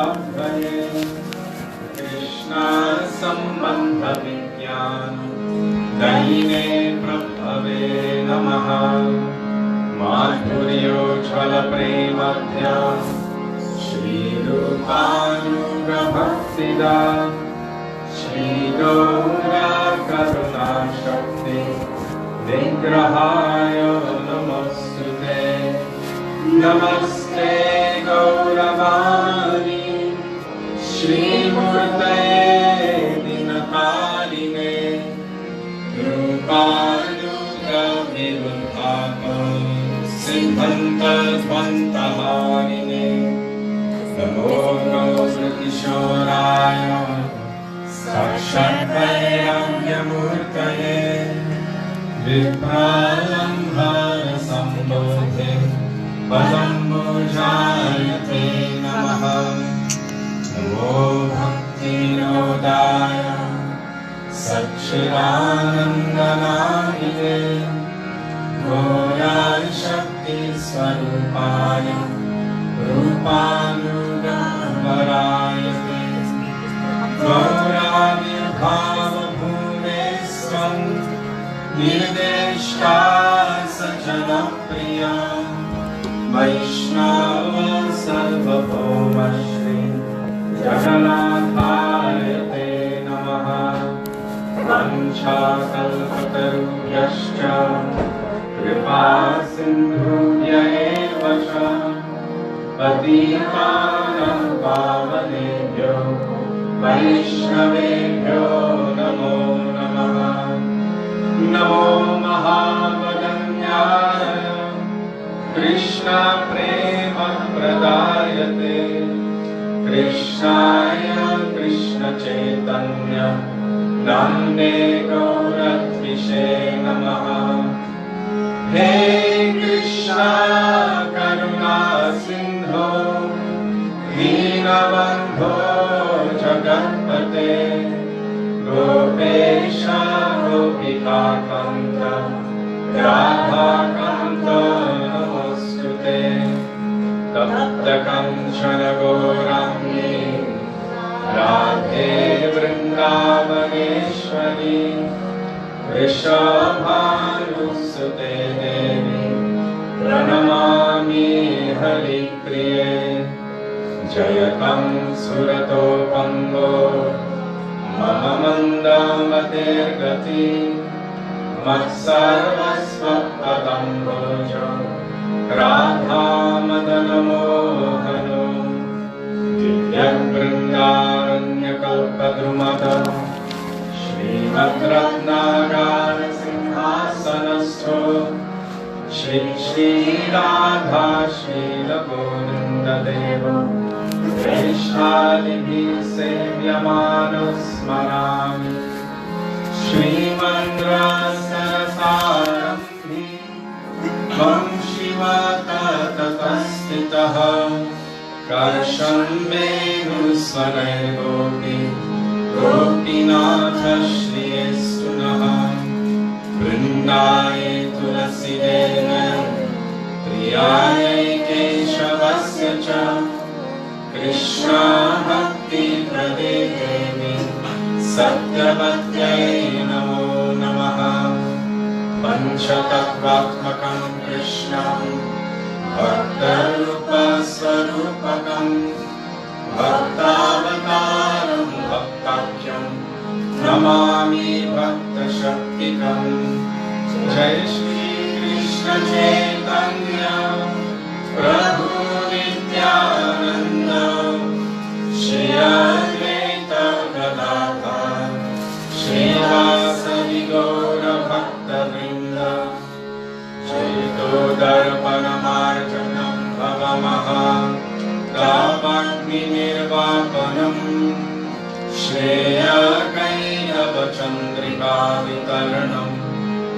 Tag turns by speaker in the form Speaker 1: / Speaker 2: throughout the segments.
Speaker 1: शब्दाभये कृष्णा संबंध विज्ञान दयिने प्रभवे नमः माधुर्योज्ज्वल प्रेमध्या श्रीरूपानुगभक्तिदा श्रीगौरा करुणा शक्ति विग्रहाय नमस्तुते नमस्ते गौरवाणी श्रीमूर्ते दिनकारिणे रूपानुगविरुद्धापं सिद्धन्तध्वन्तहारिणे नमो गौरकिशोराय साक्षात्परमूर्तये विभ्रालम्भार सम्बोधे पदम्बुजायते नमः नमो भक्तिविनोदाय सच्चिदानन्दनायिने घोराशक्तिस्वरूपाय रूपानुगमरायते गौराविर्भावभूमे स्वं निर्देष्टा सजनप्रिया वैष्णव सर्वभौमश्री जगन्नाथाय ते नमः वंशाकल्पतरुभ्यश्च कृपा सिन्धुभ्य एव च पतितानां पावनेभ्यो वैष्णवेभ्यो नमो नमः नमो महावदन्याय कृष्ण प्रेम प्रदायते कृष्णाय कृष्ण चैतन्य नाम्ने गौरद्विषे नमः हे कृष्ण करुणा सिन्धो दीनबन्धो जगत्पते गोपेश गोपिकान्त राधाकान्त नमोऽस्तुते तप्तकञ्चन गौराङ्गी राधे वृन्दावनेश्वरी वृषभानुसुते देवी प्रणमामि हरिप्रिये जयतं सुरतोपङ्गो मम मन्दमतिर्गति मत्सर्वस्वपदम्बोज राधामदनमोहनो दिव्यवृन्दारण्यकल्पद्रुमद श्रीमद्रत्नागारसिंहासनस्थो श्री श्रीराधा श्रीलगोविन्ददेव वैष्णालिभिः सेव्यमानो स्मरामि श्रीमन्द्रसरसारम्भि त्वं शिव ततस्थितः कर्षं वेणुस्वरैर्गोपी गोपीनाथ श्रीस्तु नः वृन्दाय तुलसीदेव प्रियाय केशवस्य च कृष्णा भक्ति प्रदे देवी सत्यवत्यै नमो नमः पंचतत्त्वात्मकं कृष्णं भक्तरूपस्वरूपकं भक्तावतारं भक्ताख्यं नमामि भक्तशक्तिकं जय श्री कृष्ण चैतन्य प्रभु नित्यानंद श्री अद्वैत गदाधर श्रीवासदि गौर भक्तवृंद चैतोदर्पणमार्जनं भवमः तावग्निर्वापनं श्रेयकैरवचन्द्रिका वितरणं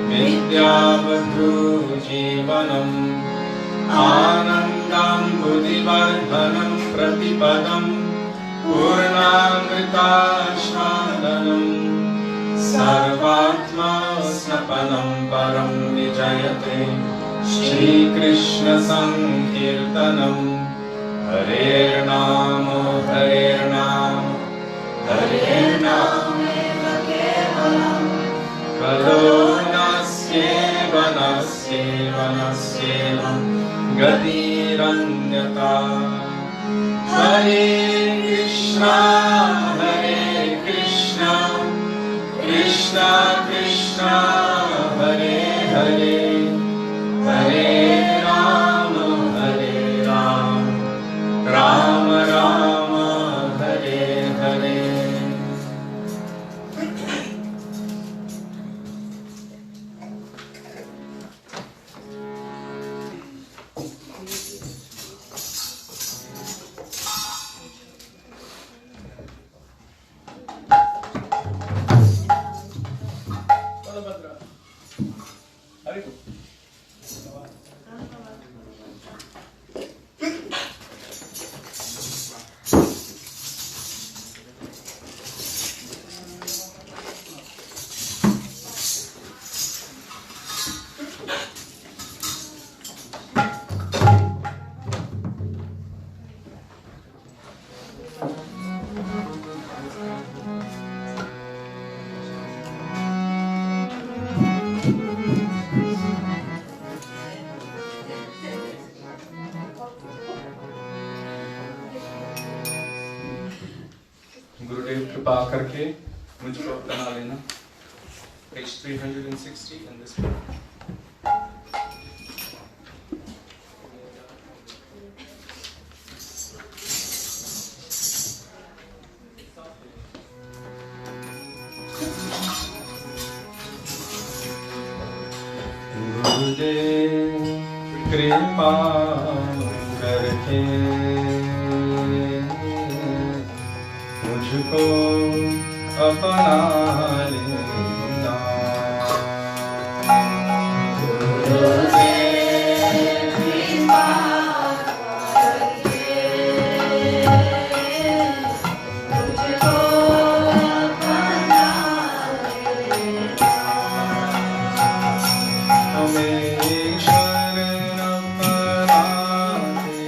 Speaker 1: विद्यावधूजीवनम् आनन्दाम्बुधिवर्धनं प्रतिपदं पूर्णामृतास्वादनं सर्वात्मा स्नपनं परं विजयते श्रीकृष्ण संकीर्तनं हरेर्नाम हरेर्नाम हरेर्नामेव केवलम् कलो नस्येव नस्येव नस्येवं गतिरन्यथा हरे कृष्णा कृष्णा कृष्णा हरे हरे हरे राम राम राम हरे हरे। गुरुदेव कृपा करके मुझको बना लेना। Page 360 in this book. गुरुदेव कृपा करके मुझको अपना लेना। गुरुदेव कृपा करके मुझको अपना लेना। हमें शरण पराते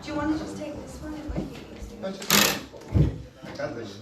Speaker 2: Do you want to just take this one? It might be easier.
Speaker 3: No, I got this.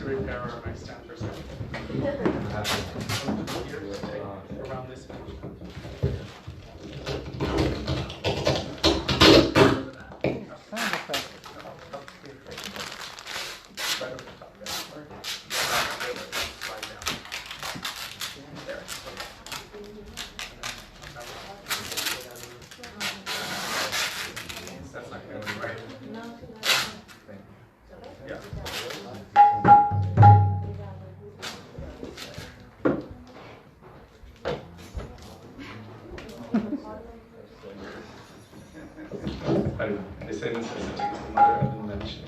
Speaker 1: to repair our mic stand for a second. Here, take around this edge. Right over the top, yeah. Slide down. There. That's not going to be right. Yeah. I don't know. They say necessity is the mother of invention.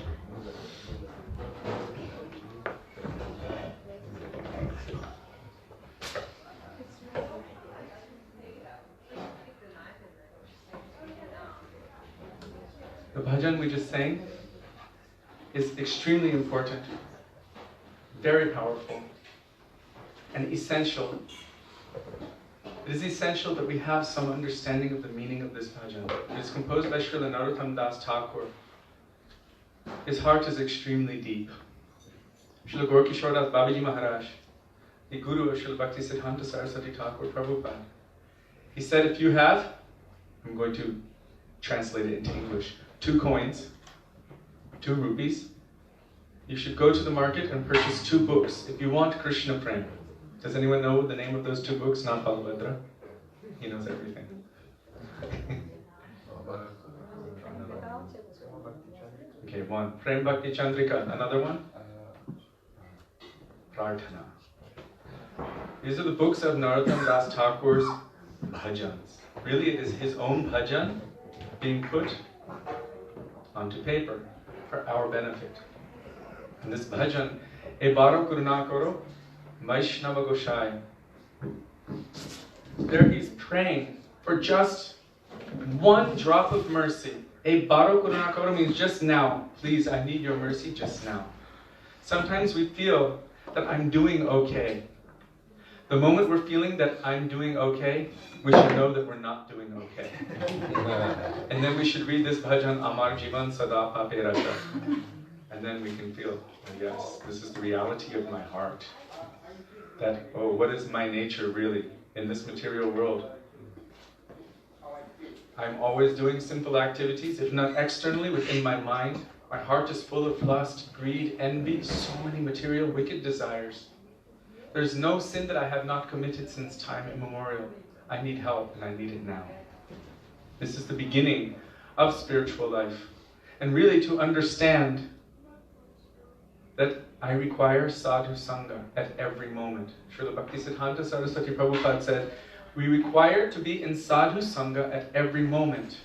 Speaker 1: The bhajan we just sang is extremely important, very powerful, and essential. It is essential that we have some understanding of the meaning of this bhajan. It is composed by Srila Narottam Das Thakur. His heart is extremely deep. Srila Kishori Das Babiji Maharaj, the guru of Srila Bhakti Siddhanta Saraswati Thakur Prabhupada, he said, if you have, I'm going to translate it into English, 2 coins, 2 rupees, you should go to the market and purchase 2 books if you want Krishna Prem. Does anyone know the name of those 2 books? Not Balabhadra. He knows everything. Okay, 1. Prem Bhakti Chandrika. Another one? Prarthana. These are the books of Narottam Das Thakur's bhajans. Really, it is his own bhajan being put onto paper for our benefit. And this bhajan, E Baro Kuruna Koro, Vaishnava Goshai. There he's praying for just 1 drop of mercy. E Baro Kuruna Koro means just now. Please, I need your mercy just now. Sometimes we feel that I'm doing okay. The moment we're feeling that I'm doing okay, we should know that we're not doing okay. And then we should read this bhajan, Amar Jivan Sada Pape Raja. And then we can feel, oh yes, this is the reality of my heart. That, oh, what is my nature really in this material world? I'm always doing simple activities, if not externally, within my mind. My heart is full of lust, greed, envy, so many material wicked desires. There's no sin that I have not committed since time immemorial. I need help, and I need it now. This is the beginning of spiritual life. And really to understand that I require sadhu sangha at every moment. Srila Bhakti Siddhanta Saraswati Prabhupada said, we require to be in sadhu sangha at every moment.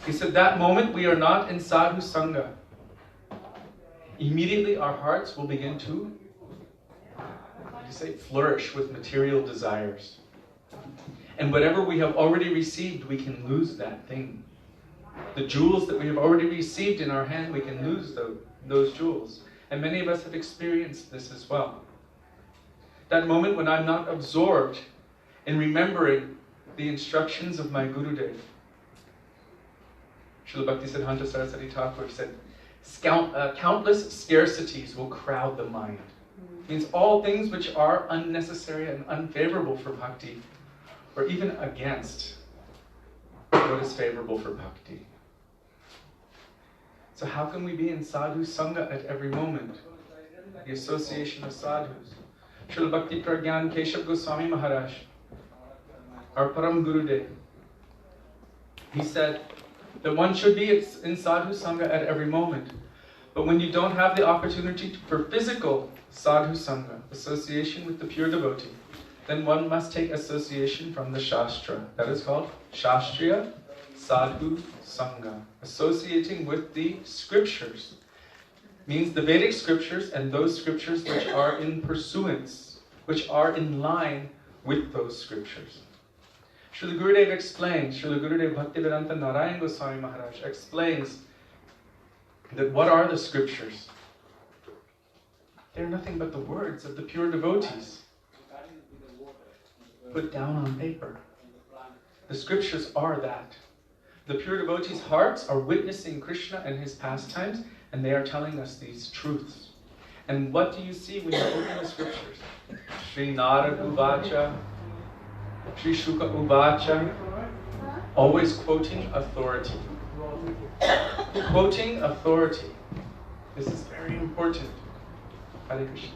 Speaker 1: He said, that moment we are not in sadhu sangha, immediately our hearts will begin to, flourish with material desires. And whatever we have already received, we can lose that thing. The jewels that we have already received in our hand, we can lose those jewels. And many of us have experienced this as well. That moment when I'm not absorbed in remembering the instructions of my Gurudev. Srila Bhakti Siddhanta Saraswati Thakur said, countless scarcities will crowd the mind. Means all things which are unnecessary and unfavorable for bhakti, or even against what is favorable for bhakti. So how can we be in sadhu sangha at every moment? The association of sadhus. Srila Bhakti Pragyan Keshav Goswami Maharaj, our Param Gurudev, he said that one should be in sadhu sangha at every moment. But when you don't have the opportunity for physical sadhu sangha, association with the pure devotee, then one must take association from the Shastra. That is called Shastriya Sadhu Sangha. Associating with the scriptures. Means the Vedic scriptures and those scriptures which are in pursuance, which are in line with those scriptures. Srila Gurudev explains, Srila Gurudev Bhaktivedanta Narayan Goswami Maharaj explains that what are the scriptures? They're nothing but the words of the pure devotees put down on paper. The scriptures are that. The pure devotees' hearts are witnessing Krishna and his pastimes, and they are telling us these truths. And what do you see when you open the scriptures? Sri Narad Uvacha, Sri Shuka Uvacha, always quoting authority. Quoting authority. This is very important. Hare Krishna.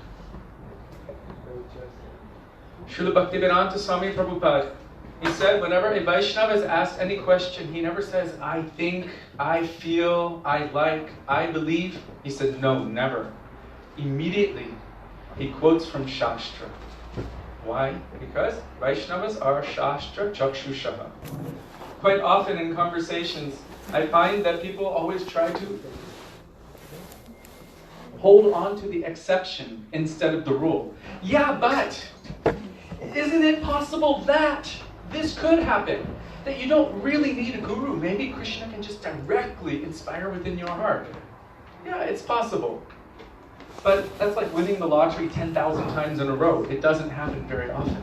Speaker 1: Srila Bhaktivedanta Swami Prabhupada, he said whenever a Vaishnava is asked any question, he never says, I think, I feel, I like, I believe. He said, no, never. Immediately, he quotes from Shastra. Why? Because Vaishnavas are Shastra Chakshushaha. Quite often in conversations, I find that people always try to hold on to the exception instead of the rule. Yeah, but isn't it possible that this could happen? That you don't really need a guru. Maybe Krishna can just directly inspire within your heart. Yeah, it's possible. But that's like winning the lottery 10,000 times in a row. It doesn't happen very often.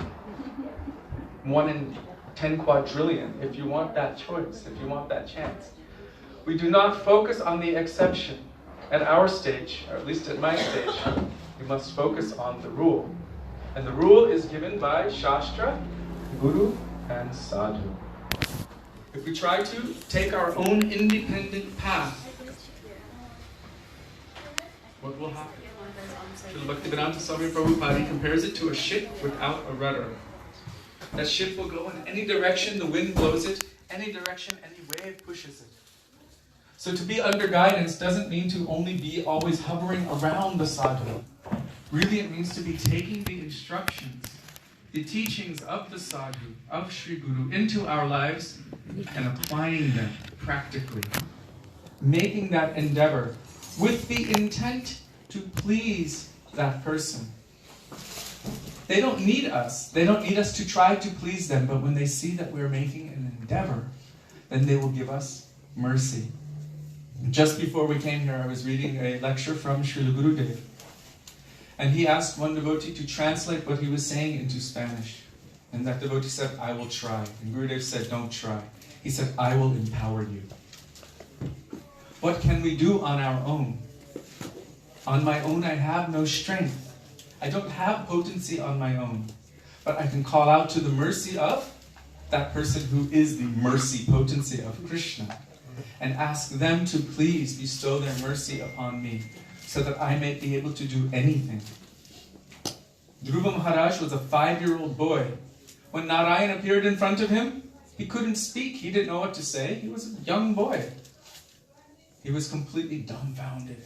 Speaker 1: 1 in 10 quadrillion, if you want that choice, if you want that chance. We do not focus on the exception. At our stage, or at least at my stage, we must focus on the rule. And the rule is given by Shastra, Guru, and Sadhu. If we try to take our own independent path, what will happen? Srila Bhaktivedanta Swami Prabhupada compares it to a ship without a rudder. That ship will go in any direction the wind blows it, any direction any wave pushes it. So to be under guidance doesn't mean to only be always hovering around the sadhu. Really it means to be taking the instructions, the teachings of the sadhu, of Sri Guru into our lives and applying them practically. Making that endeavor with the intent to please that person. They don't need us. They don't need us to try to please them, but when they see that we're making an endeavor, then they will give us mercy. Just before we came here, I was reading a lecture from Srila Gurudev. And he asked one devotee to translate what he was saying into Spanish. And that devotee said, I will try. And Gurudev said, don't try. He said, I will empower you. What can we do on our own? On my own, I have no strength. I don't have potency on my own. But I can call out to the mercy of that person who is the mercy potency of Krishna. And ask them to please bestow their mercy upon me, so that I may be able to do anything. Dhruva Maharaj was a 5-year-old boy. When Narayan appeared in front of him, he couldn't speak. He didn't know what to say. He was a young boy. He was completely dumbfounded.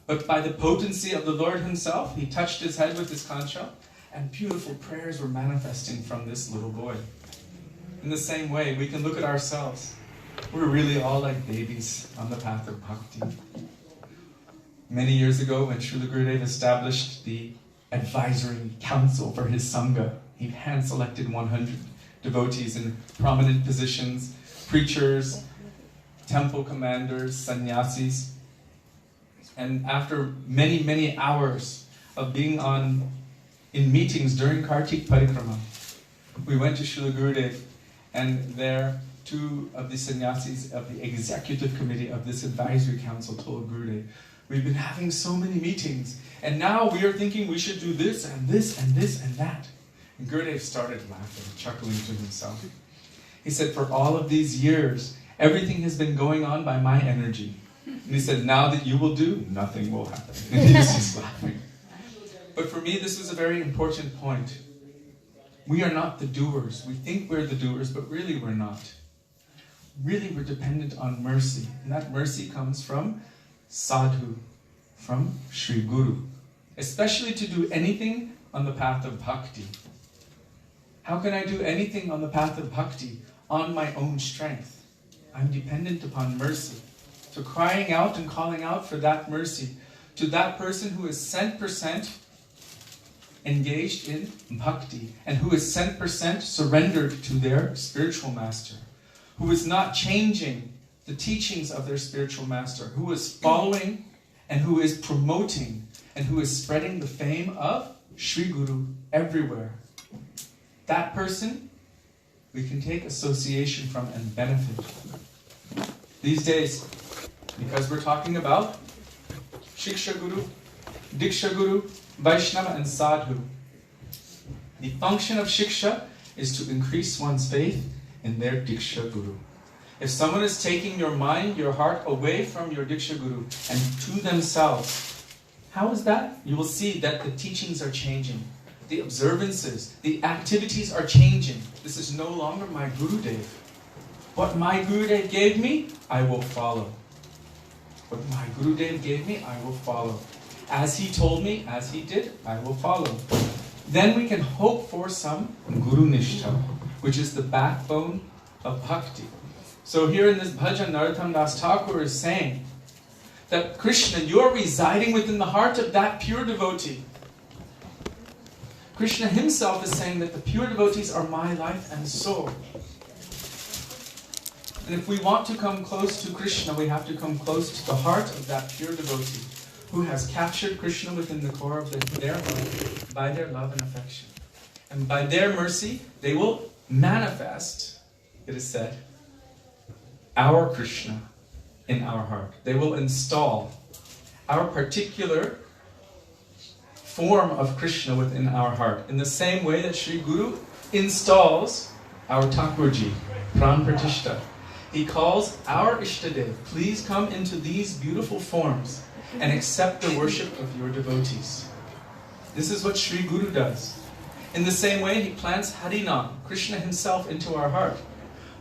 Speaker 1: But by the potency of the Lord himself, he touched his head with his concha, and beautiful prayers were manifesting from this little boy. In the same way, we can look at ourselves. We're really all like babies on the path of bhakti. Many years ago, when Srila Gurudev established the advisory council for his Sangha, he hand-selected 100 devotees in prominent positions, preachers, temple commanders, sannyasis. And after many, many hours of being in meetings during Kartik Parikrama, we went to Srila Gurudev, and there 2 of the sannyasis of the executive committee of this advisory council told Gurudev, we've been having so many meetings, and now we are thinking we should do this and this and this and that. And Gurudev started laughing, chuckling to himself. He said, for all of these years, everything has been going on by my energy. And he said, now that you will do, nothing will happen. And he was just laughing. But for me, this was a very important point. We are not the doers. We think we're the doers, but really we're not. Really, we're dependent on mercy. And that mercy comes from sadhu, from Sri Guru. Especially to do anything on the path of bhakti. How can I do anything on the path of bhakti on my own strength? I'm dependent upon mercy. So crying out and calling out for that mercy to that person who is 100% engaged in bhakti and who is 100% surrendered to their spiritual master, who is not changing the teachings of their spiritual master, who is following and who is promoting and who is spreading the fame of Sri Guru everywhere. That person we can take association from and benefit. These days, because we're talking about Shiksha Guru, Diksha Guru, Vaishnava and Sadhu. The function of Shiksha is to increase one's faith in their Diksha Guru. If someone is taking your mind, your heart away from your Diksha Guru and to themselves, how is that? You will see that the teachings are changing. The observances, the activities are changing. This is no longer my Gurudev. What my Gurudev gave me, I will follow. What my Gurudev gave me, I will follow. As he told me, as he did, I will follow. Then we can hope for some Guru Nishtha, which is the backbone of bhakti. So here in this bhajan, Narottam Das Thakur is saying that Krishna, you are residing within the heart of that pure devotee. Krishna himself is saying that the pure devotees are my life and soul. And if we want to come close to Krishna, we have to come close to the heart of that pure devotee who has captured Krishna within the core of their heart by their love and affection. And by their mercy, they will manifest, it is said, our Krishna in our heart. They will install our particular form of Krishna within our heart. In the same way that Sri Guru installs our Thakurji, Pran Pratishta. He calls our Ishtadev, please come into these beautiful forms and accept the worship of your devotees. This is what Sri Guru does. In the same way, he plants Harinam, Krishna himself, into our heart.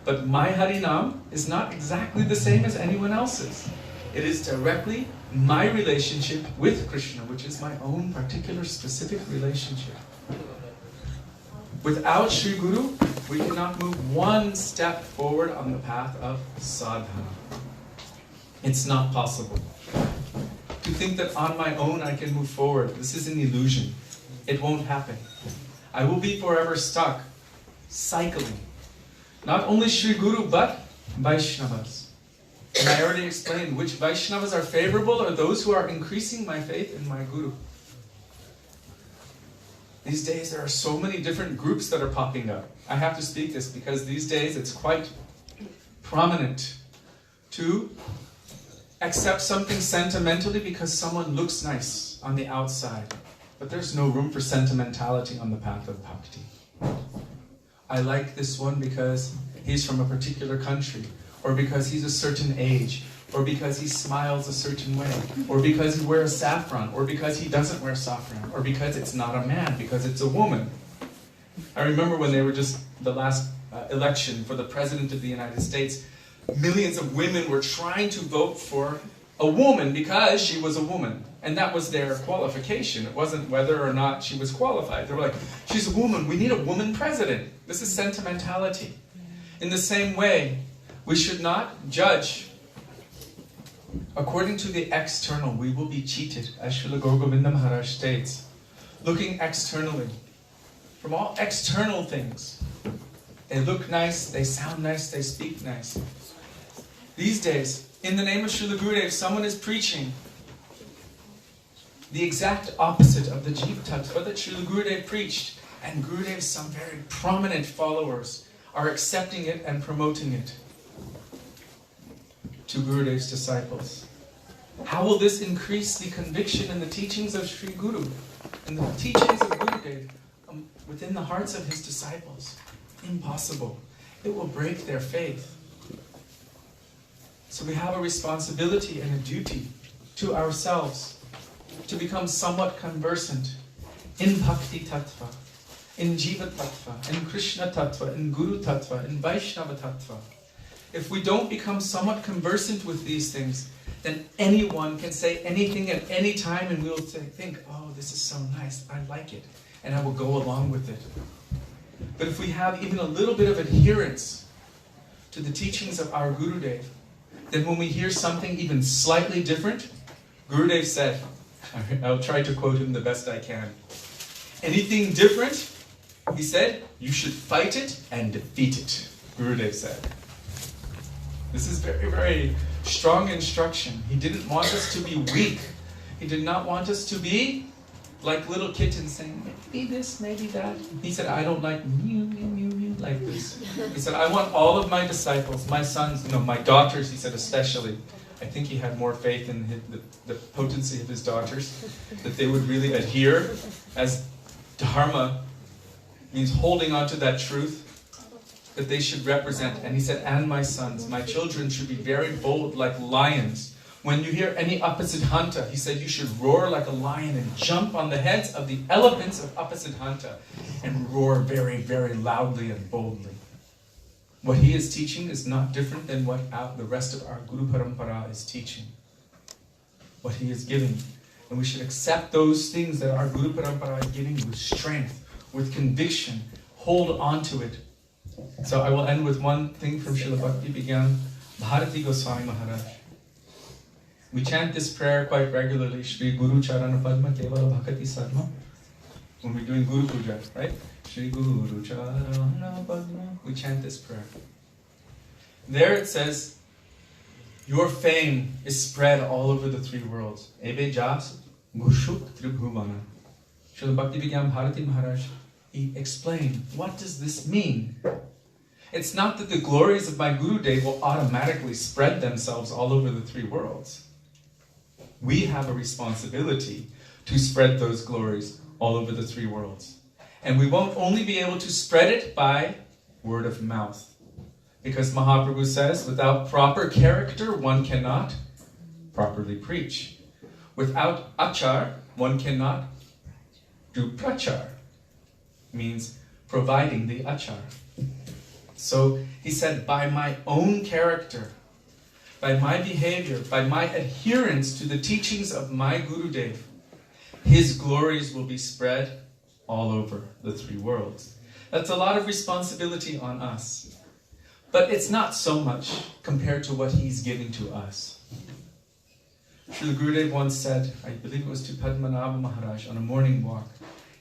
Speaker 1: But my Harinam is not exactly the same as anyone else's. It is directly my relationship with Krishna, which is my own particular specific relationship. Without Sri Guru, we cannot move one step forward on the path of sadhana. It's not possible. To think that on my own I can move forward, this is an illusion. It won't happen. I will be forever stuck, cycling. Not only Sri Guru, but Vaishnavas. And I already explained which Vaishnavas are favorable are those who are increasing my faith in my Guru. These days there are so many different groups that are popping up. I have to speak this because these days it's quite prominent to accept something sentimentally because someone looks nice on the outside. But there's no room for sentimentality on the path of bhakti. I like this one because he's from a particular country, or because he's a certain age, or because he smiles a certain way, or because he wears saffron, or because he doesn't wear saffron, or because it's not a man, because it's a woman. I remember when they were just the last election for the President of the United States, millions of women were trying to vote for a woman because she was a woman. And that was their qualification. It wasn't whether or not she was qualified. They were like, she's a woman, we need a woman president. This is sentimentality. In the same way, we should not judge according to the external. We will be cheated, as Srila Gaur Govinda Maharaj states. Looking externally, from all external things. They look nice, they sound nice, they speak nice. These days, in the name of Srila Gurudev, someone is preaching the exact opposite of the Jiva Tattva that Srila Gurudev preached. And Gurudev's some very prominent followers are accepting it and promoting it to Gurudev's disciples. How will this increase the conviction in the teachings of Sri Guru and the teachings of Gurudev within the hearts of his disciples? Impossible. It will break their faith. So we have a responsibility and a duty to ourselves to become somewhat conversant in Bhakti Tattva, in Jiva Tattva, in Krishna Tattva, in Guru Tattva, in Vaishnava Tattva. If we don't become somewhat conversant with these things, then anyone can say anything at any time and we'll think, oh, this is so nice, I like it, and I will go along with it. But if we have even a little bit of adherence to the teachings of our Gurudev, then when we hear something even slightly different, Gurudev said, I'll try to quote him the best I can. Anything different, he said, you should fight it and defeat it, Gurudev said. This is very, very strong instruction. He didn't want us to be weak. He did not want us to be like little kittens saying, maybe this, maybe that. He said, I don't like mew, mew, mew, mew, like this. He said, I want all of my disciples, my sons, no, my daughters, he said especially, I think he had more faith in the potency of his daughters, that they would really adhere, as dharma means holding on to that truth, that they should represent. And he said, and my sons, my children should be very bold like lions. When you hear any opposite hanta, he said you should roar like a lion and jump on the heads of the elephants of opposite hanta and roar very, very loudly and boldly. What he is teaching is not different than what the rest of our Guru Parampara is teaching. What he is giving. And we should accept those things that our Guru Parampara is giving with strength, with conviction. Hold on to it. So I will end with one thing from Srila Bhakti began Bharati Goswami Maharaj. We chant this prayer quite regularly, Shri Guru Charana Padma Kevala Bhakati Sarma, when we're doing Guru Puja, right? Shri Guru Charana Padma. We chant this prayer. There it says, your fame is spread all over the three worlds. Ebe jas gushuk tribhuvana. Srila Bhakti Vigyan Bharati Maharaj, he explained, what does this mean? It's not that the glories of my Guru Dev will automatically spread themselves all over the three worlds. We have a responsibility to spread those glories all over the three worlds. And we won't only be able to spread it by word of mouth. Because Mahaprabhu says, without proper character, one cannot properly preach. Without achar, one cannot do prachar. Means providing the achar. So he said, by my own character, by my behavior, by my adherence to the teachings of my Guru Dev, his glories will be spread all over the three worlds. That's a lot of responsibility on us. But it's not so much compared to what he's giving to us. Srila Gurudev once said, I believe it was to Padmanabha Maharaj on a morning walk,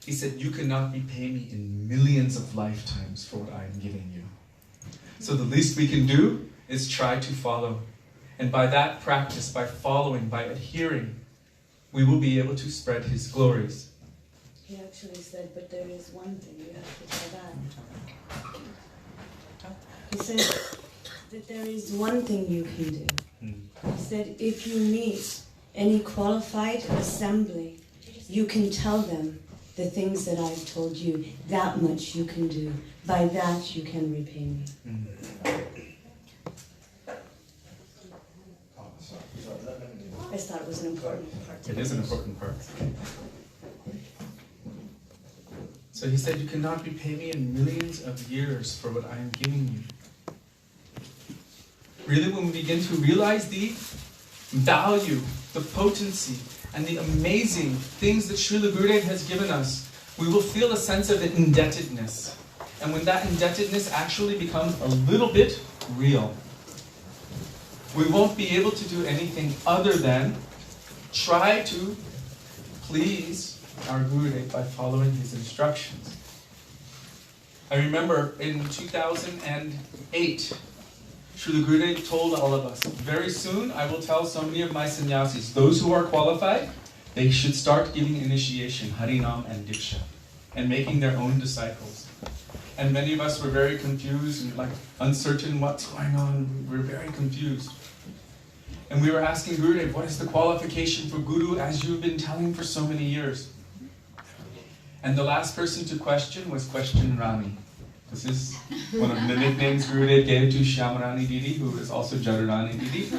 Speaker 1: he said, you cannot repay me in millions of lifetimes for what I am giving you. So the least we can do is try to follow. And by that practice, by following, by adhering, we will be able to spread his glories.
Speaker 4: He actually said, but there is one thing, you have to tell that. He said that there is one thing you can do. He said, if you meet any qualified assembly, you can tell them the things that I've told you. That much you can do. By that you can repay me. I just thought it was an important part.
Speaker 1: It is an important part. So he said, you cannot repay me in millions of years for what I am giving you. Really, when we begin to realize the value, the potency, and the amazing things that Srila Gurudev has given us, we will feel a sense of indebtedness. And when that indebtedness actually becomes a little bit real, we won't be able to do anything other than try to please our Gurudev by following his instructions. I remember in 2008, Srila Gurudev told all of us, very soon I will tell so many of my sannyasis, those who are qualified, they should start giving initiation, Harinam and Diksha, and making their own disciples. And many of us were very confused and uncertain what's going on. We were very confused. And we were asking Gurudev, what is the qualification for Guru as you've been telling for so many years? And the last person to question was Question Rani. This is one of the nicknames Gurudev gave to Shyamarani Didi, who is also Jadarani Didi.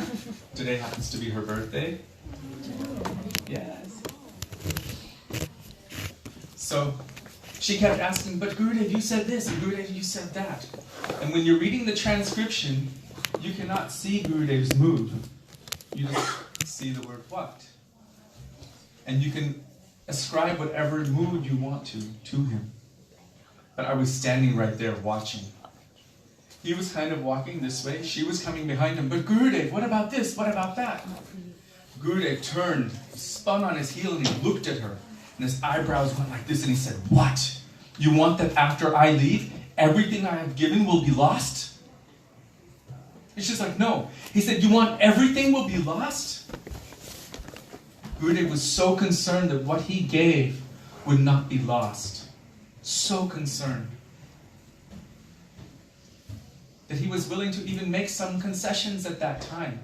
Speaker 1: Today happens to be her birthday. Yes. So she kept asking, but Gurudev, you said this, and Gurudev, you said that. And when you're reading the transcription, you cannot see Gurudev's mood. You just see the word what. And you can ascribe whatever mood you want to him. But I was standing right there watching. He was kind of walking this way. She was coming behind him. But Gurudev, what about this? What about that? Gurudev turned, spun on his heel, and he looked at her. And his eyebrows went like this, and he said, what? You want that after I leave, everything I have given will be lost? It's just like, no. He said, you want everything will be lost? Gurudev was so concerned that what he gave would not be lost. So concerned. That he was willing to even make some concessions at that time.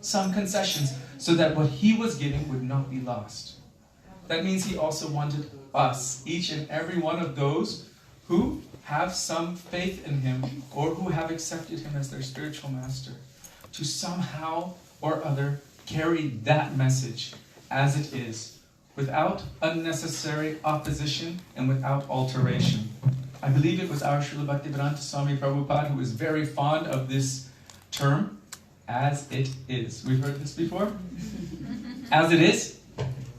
Speaker 1: some concessions so that what he was giving would not be lost. That means he also wanted us, each and every one of those who have some faith in him or who have accepted him as their spiritual master, to somehow or other carry that message as it is, without unnecessary opposition and without alteration. I believe it was our Srila Bhaktivedanta Swami Prabhupada who is very fond of this term, as it is. We've heard this before? As it is.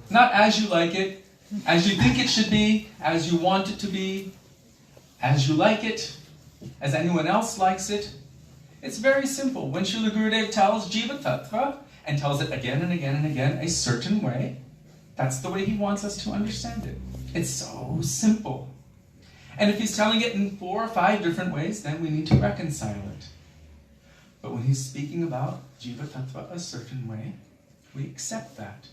Speaker 1: Not as you like it, as you think it should be, as you want it to be, as you like it, as anyone else likes it. It's very simple. When Srila Gurudev tells Jiva Tattva, and tells it again and again and again a certain way, that's the way he wants us to understand it. It's so simple. And if he's telling it in 4 or 5 different ways, then we need to reconcile it. But when he's speaking about Jiva Tattva a certain way, we accept that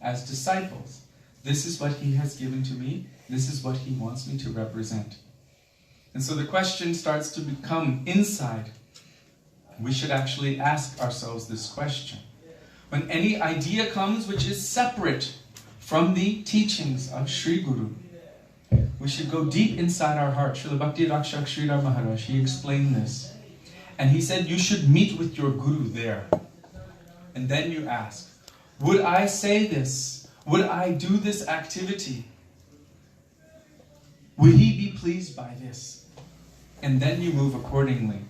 Speaker 1: as disciples. This is what he has given to me. This is what he wants me to represent. And so the question starts to become inside. We should actually ask ourselves this question. When any idea comes which is separate from the teachings of Sri Guru, we should go deep inside our heart. Srila Bhakti Rakshak Sridhar Maharaj, he explained this. And he said, you should meet with your Guru there. And then you ask, would I say this? Would I do this activity? Would he be pleased by this? And then you move accordingly.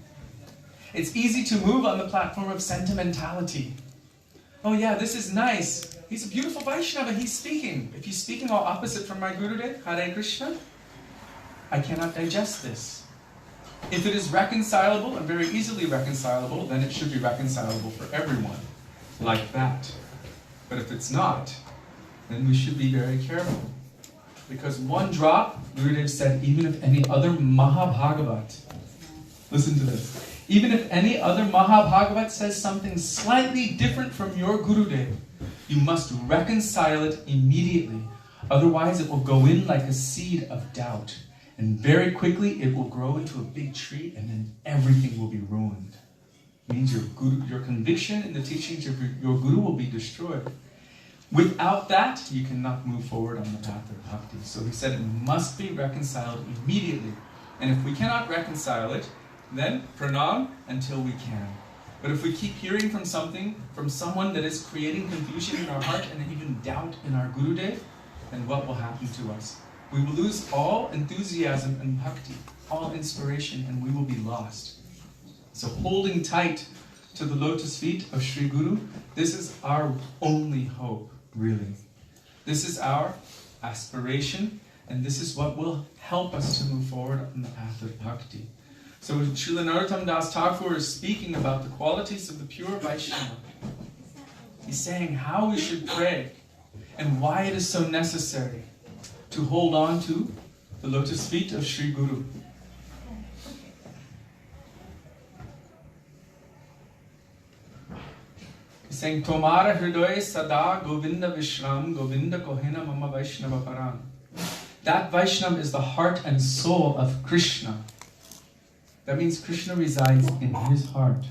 Speaker 1: It's easy to move on the platform of sentimentality. Oh yeah, this is nice. He's a beautiful Vaishnava, he's speaking. If he's speaking all opposite from my Gurudev, Hare Krishna, I cannot digest this. If it is reconcilable, and very easily reconcilable, then it should be reconcilable for everyone, like that. But if it's not, then we should be very careful. Because one drop, Gurudev said, even if any other Mahabhagavat, listen to this, even if any other Mahabhagavat says something slightly different from your Gurudev, you must reconcile it immediately. Otherwise it will go in like a seed of doubt. And very quickly it will grow into a big tree and then everything will be ruined. It means your conviction in the teachings of your Guru will be destroyed. Without that, you cannot move forward on the path of bhakti. So he said it must be reconciled immediately. And if we cannot reconcile it, then pranam until we can. But if we keep hearing from someone that is creating confusion in our heart and even doubt in our Gurudev, then what will happen to us? We will lose all enthusiasm and bhakti, all inspiration, and we will be lost. So holding tight to the lotus feet of Sri Guru, this is our only hope, really. This is our aspiration, and this is what will help us to move forward on the path of bhakti. So Srila Narottam Das Thakur is speaking about the qualities of the pure Vaishnava. He's saying how we should pray and why it is so necessary to hold on to the lotus feet of Sri Guru. He's saying, Tomara hridoy sada Govinda Vishram, Govinda kohena mama Vaishnava param. That Vaishnava is the heart and soul of Krishna. That means Krishna resides in his heart.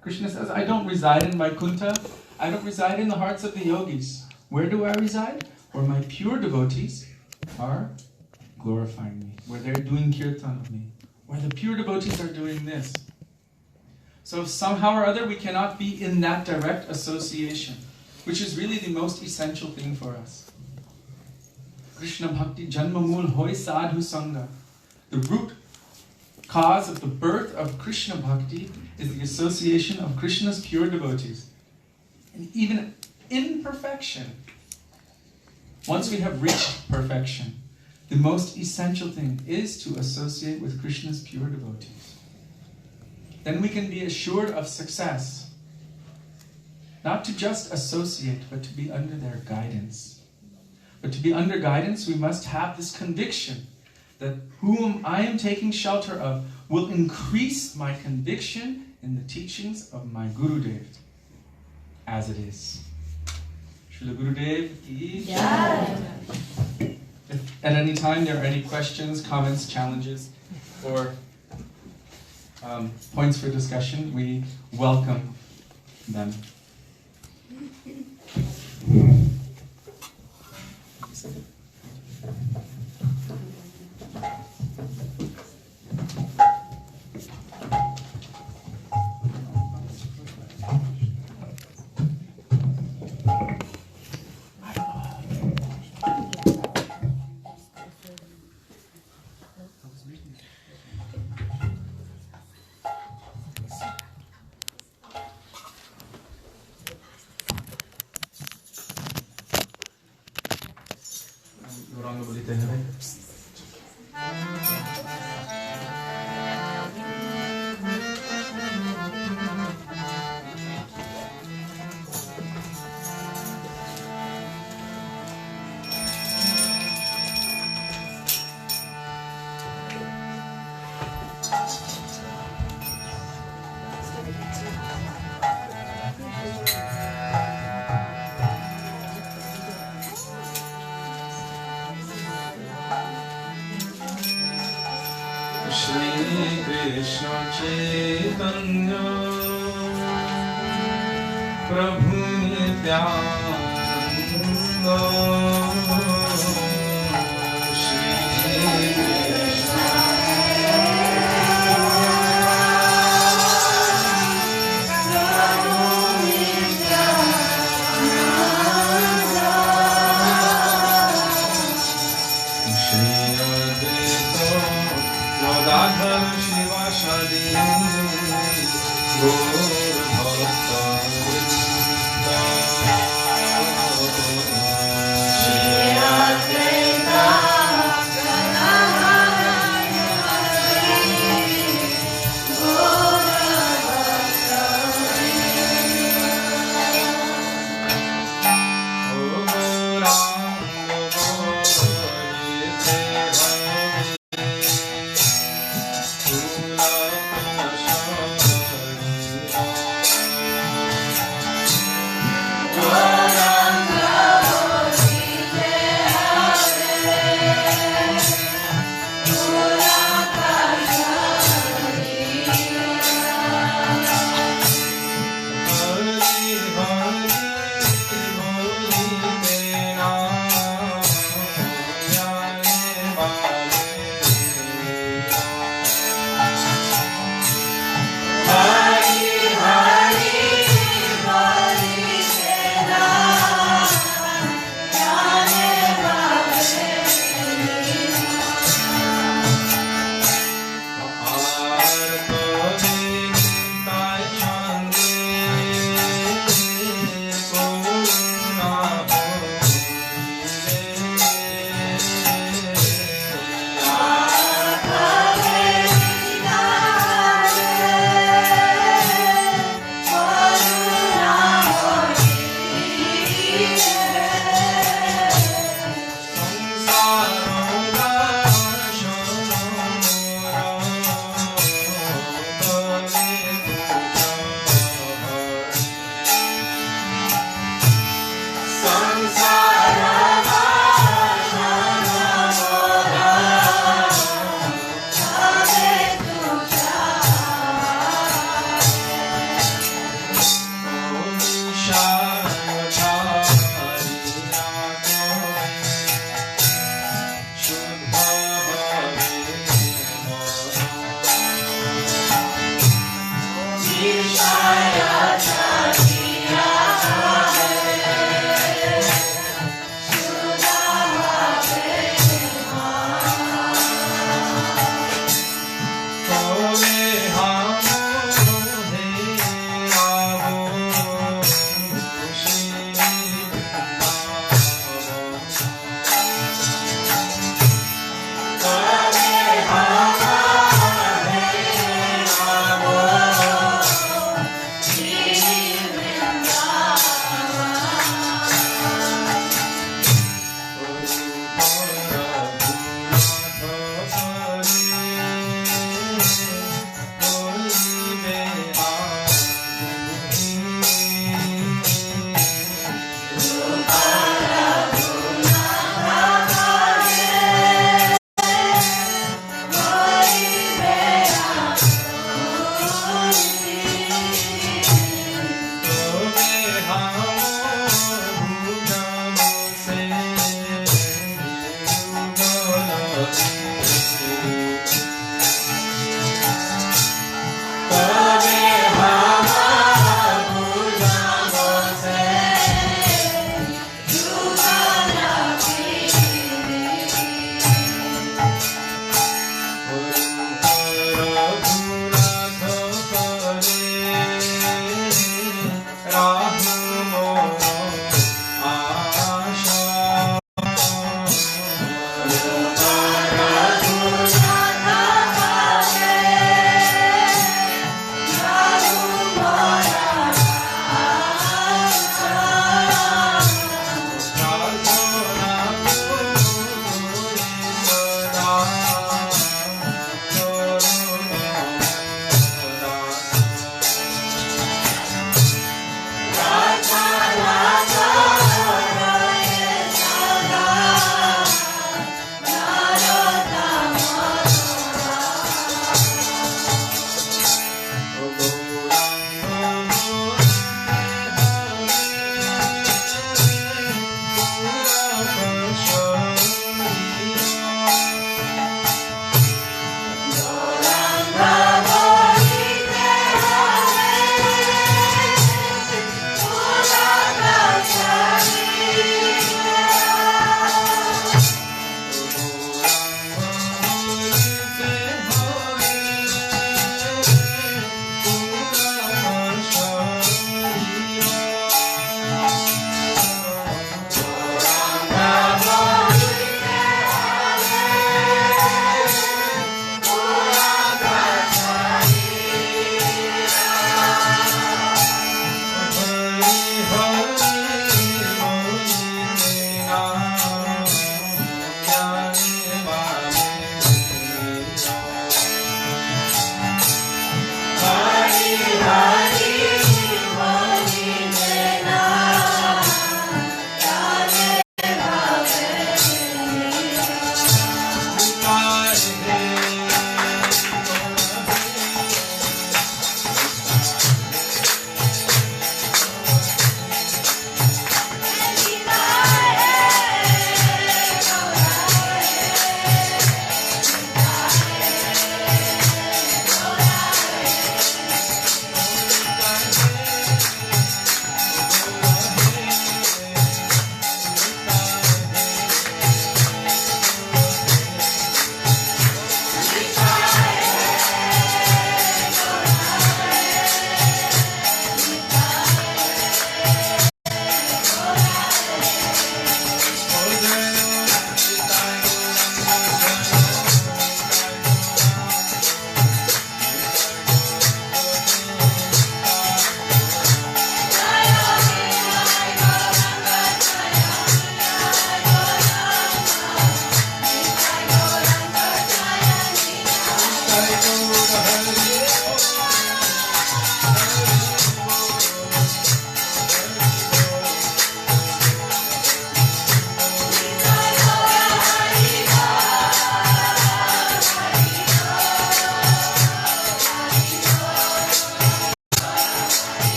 Speaker 1: Krishna says, I don't reside in Vaikuntha. I don't reside in the hearts of the yogis. Where do I reside? Where my pure devotees are glorifying me. Where they're doing kirtan of me. Where the pure devotees are doing this. So if somehow or other we cannot be in that direct association, which is really the most essential thing for us. Krishna Bhakti Janma Mool Hoy Sadhu Sangha. The root cause of the birth of Krishna Bhakti is the association of Krishna's pure devotees. And even in perfection, once we have reached perfection, the most essential thing is to associate with Krishna's pure devotees. Then we can be assured of success. Not to just associate, but to be under their guidance. But to be under guidance, we must have this conviction that whom I am taking shelter of will increase my conviction in the teachings of my Gurudev, as it is. Srila Gurudev ki jai. If at any time there are any questions, comments, challenges, or points for discussion, we welcome them. Gaurang बोलते हैं
Speaker 5: Krishna Chaitanya Prabhu Nityananda Shri Krishna Prabhu Nityananda Shri Advaita Gadadhar Shivasadi Gaur Bhakta Shri Advaita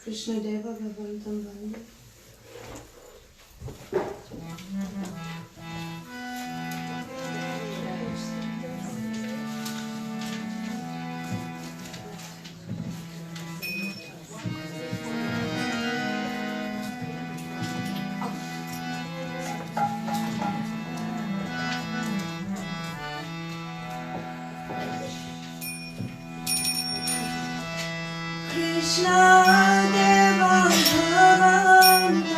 Speaker 4: Krishna Deva Bhavantam Vande. Krishna Deva Bhavantam Vande.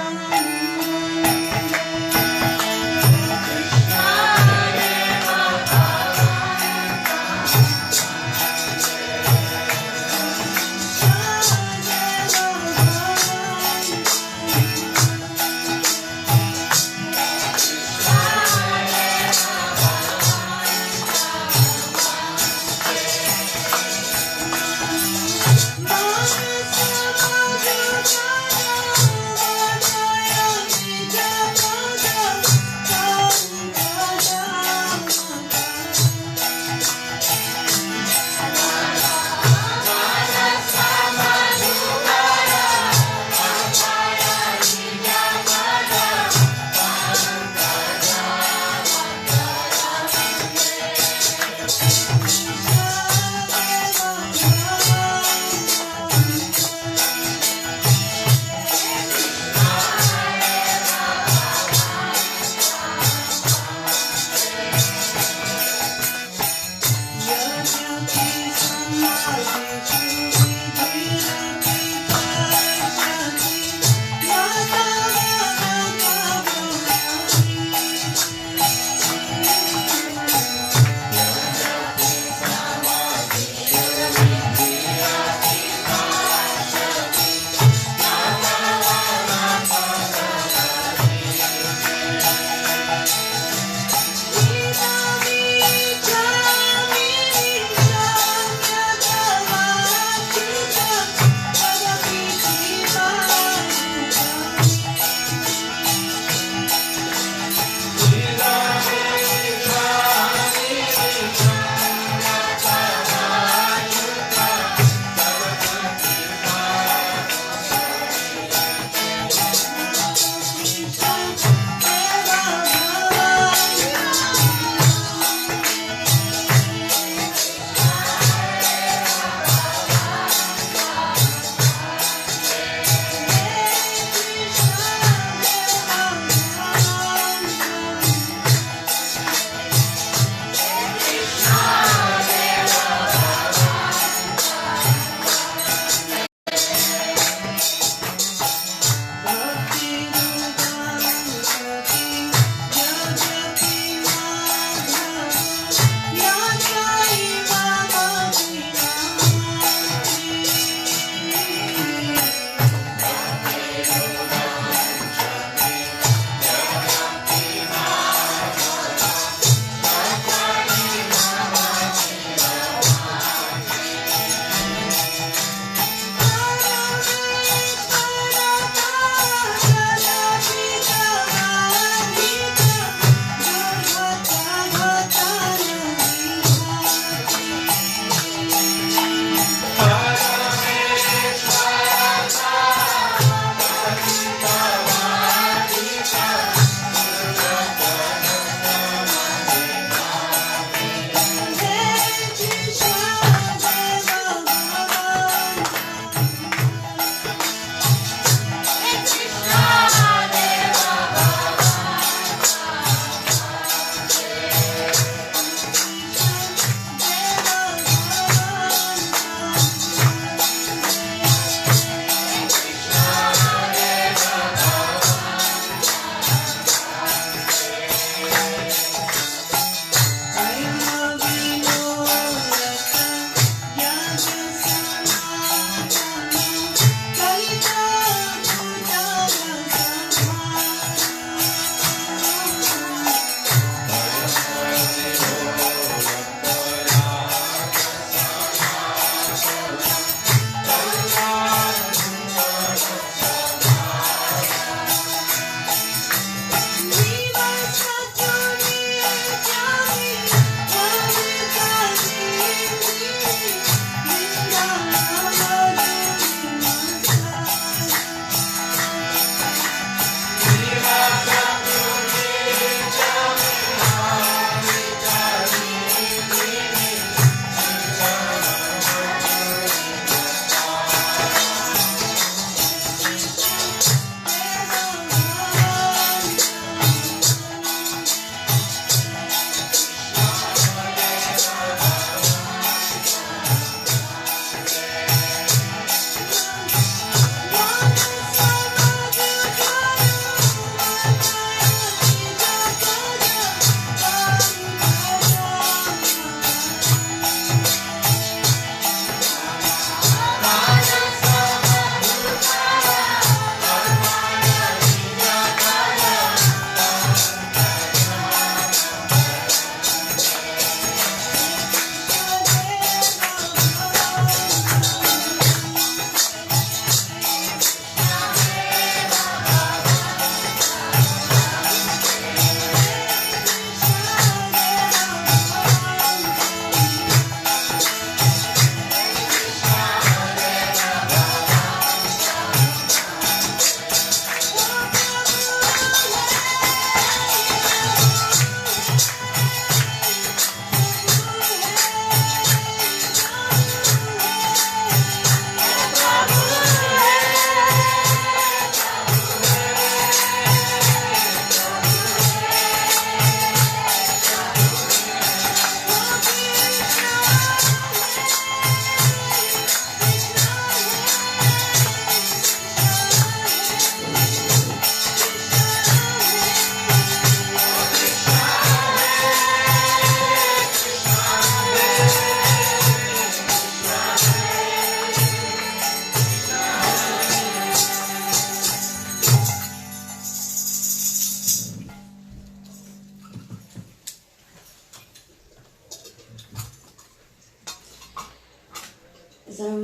Speaker 4: as I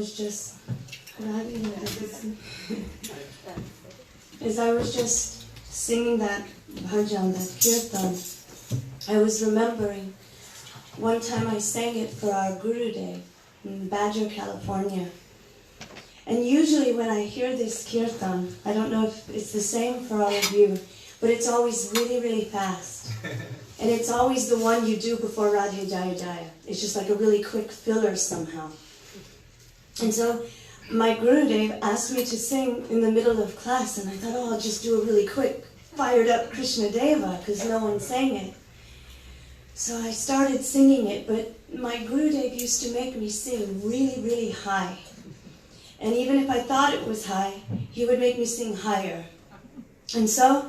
Speaker 4: was just singing that bhajan, that kirtan, I was remembering one time I sang it for our Guru Day in Badger, California. And usually when I hear this kirtan, I don't know if it's the same for all of you, but it's always really, really fast. And it's always the one you do before Radhe Jaya Jaya. It's just like a really quick filler somehow. And so my Gurudev asked me to sing in the middle of class, and I thought, oh, I'll just do a really quick, fired up Krishna Deva, because no one sang it. So I started singing it, but my Gurudev used to make me sing really, really high. And even if I thought it was high, he would make me sing higher. And so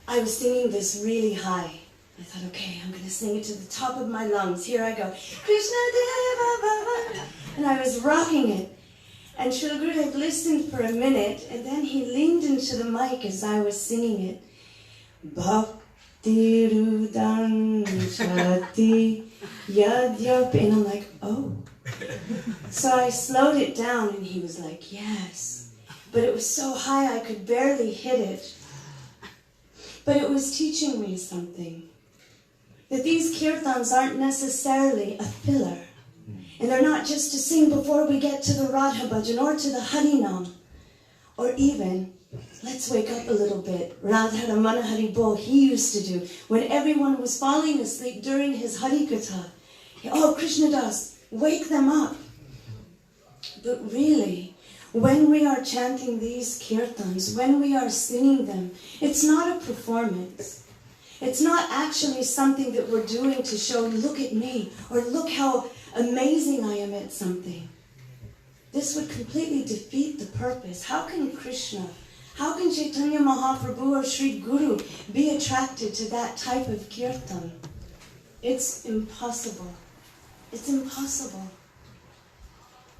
Speaker 4: I was singing this really high. I thought, okay, I'm going to sing it to the top of my lungs. Here I go. Krishna Deva Baba. And I was rocking it. And Srila Gurudev listened for a minute, and then he leaned into the mic as I was singing it. Bhakti Rudan Shati Yadyap. And I'm like, oh. So I slowed it down, and he was like, yes. But it was so high I could barely hit it. But it was teaching me something. That these kirtans aren't necessarily a filler. And they're not just to sing before we get to the Radha Bhajan or to the Harinam. Or even, let's wake up a little bit. Radha Ramana Hari Bol, he used to do. When everyone was falling asleep during his Harikatha. Oh, Krishnadas, wake them up. But really, when we are chanting these kirtans, when we are singing them, it's not a performance. It's not actually something that we're doing to show, look at me, or look how amazing I am at something. This would completely defeat the purpose. How can Krishna, how can Chaitanya Mahaprabhu or Sri Guru be attracted to that type of kirtan? It's impossible. It's impossible.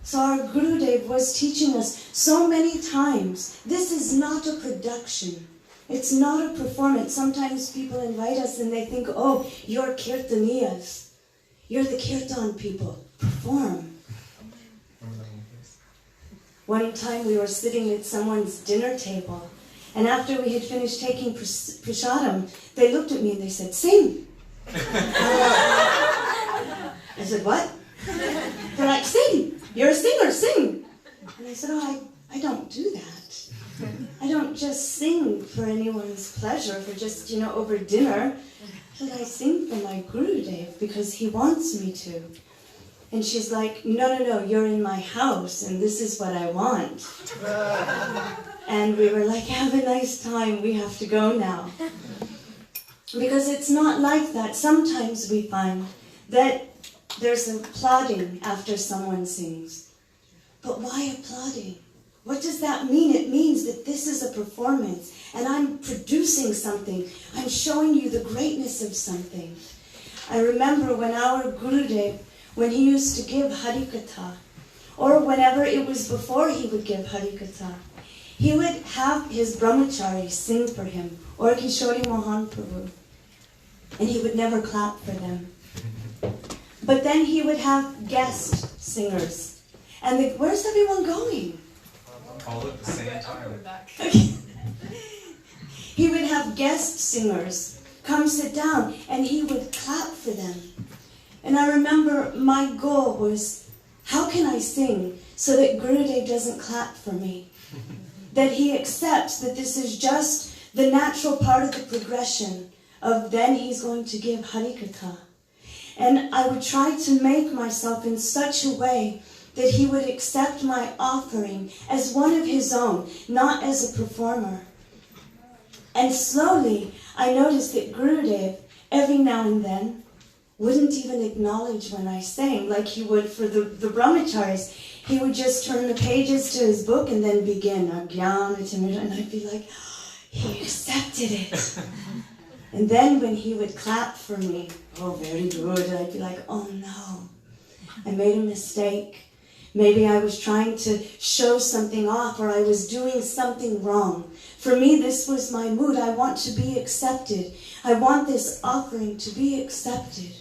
Speaker 4: So our Gurudev was teaching us so many times, this is not a production. It's not a performance. Sometimes people invite us and they think, oh, you're kirtaniyas. You're the kirtan people. Perform. One time we were sitting at someone's dinner table, and after we had finished taking prasadam, they looked at me and they said, sing. I said, what? They're like, sing. You're a singer, sing. And I said, oh, I don't do that. I don't just sing for anyone's pleasure, for just, over dinner. I sing for my Gurudev because he wants me to. And she's like, no, you're in my house and this is what I want. And we were like, have a nice time, we have to go now. Because it's not like that. Sometimes we find that there's applauding after someone sings. But why applauding? What does that mean? It means that this is a performance and I'm producing something. I'm showing you the greatness of something. I remember when our Gurudev, when he used to give Harikatha, or whenever it was before he would give Harikatha, he would have his brahmachari sing for him, or Kishori Mohan Prabhu, and he would never clap for them. But then he would have guest singers. And where's everyone going?
Speaker 5: All at the same time.
Speaker 4: He would have guest singers come sit down and he would clap for them. And I remember my goal was, how can I sing so that Gurudev doesn't clap for me? That he accepts that this is just the natural part of the progression of then he's going to give Harikatha. And I would try to make myself in such a way that he would accept my offering as one of his own, not as a performer. And slowly, I noticed that Gurudev, every now and then, wouldn't even acknowledge when I sang, like he would for the brahmacharis. He would just turn the pages to his book and then begin, and I'd be like, he accepted it. And then when he would clap for me, oh, very good, I'd be like, oh no, I made a mistake. Maybe I was trying to show something off, or I was doing something wrong. For me, this was my mood. I want to be accepted. I want this offering to be accepted.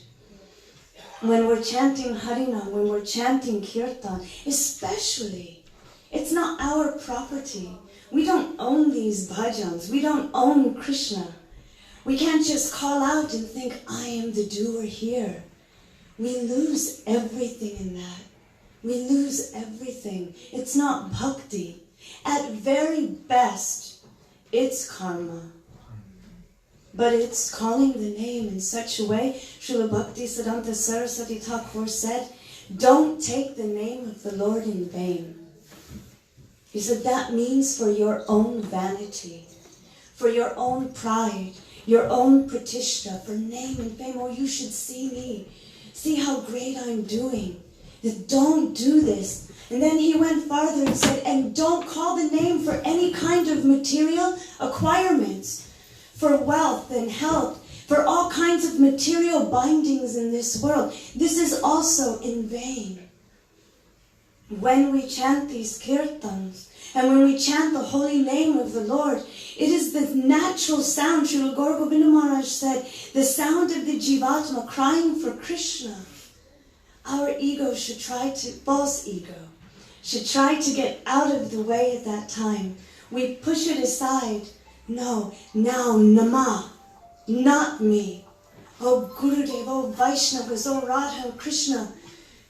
Speaker 4: when we're chanting Harinam, when we're chanting Kirtan, especially, it's not our property. We don't own these bhajans. We don't own Krishna. We can't just call out and think, I am the doer here. We lose everything in that. We lose everything. It's not bhakti. At very best, it's karma. But it's calling the name in such a way, Srila Bhakti Siddhanta Saraswati Thakur said, don't take the name of the Lord in vain. He said that means for your own vanity, for your own pride, your own pratishta, for name and fame. Oh, you should see me. See how great I'm doing. Don't do this. And then he went farther and said, and don't call the name for any kind of material acquirements, for wealth and health, for all kinds of material bindings in this world. This is also in vain. When we chant these kirtans, and when we chant the holy name of the Lord, it is the natural sound, Srila Gaur Govinda Maharaj said, the sound of the Jivatma crying for Krishna. Our ego should try to, false ego, should try to get out of the way at that time. We push it aside. No, now Nama, not me. Oh Gurudev, oh Vaishnavas, oh Radha, oh Krishna,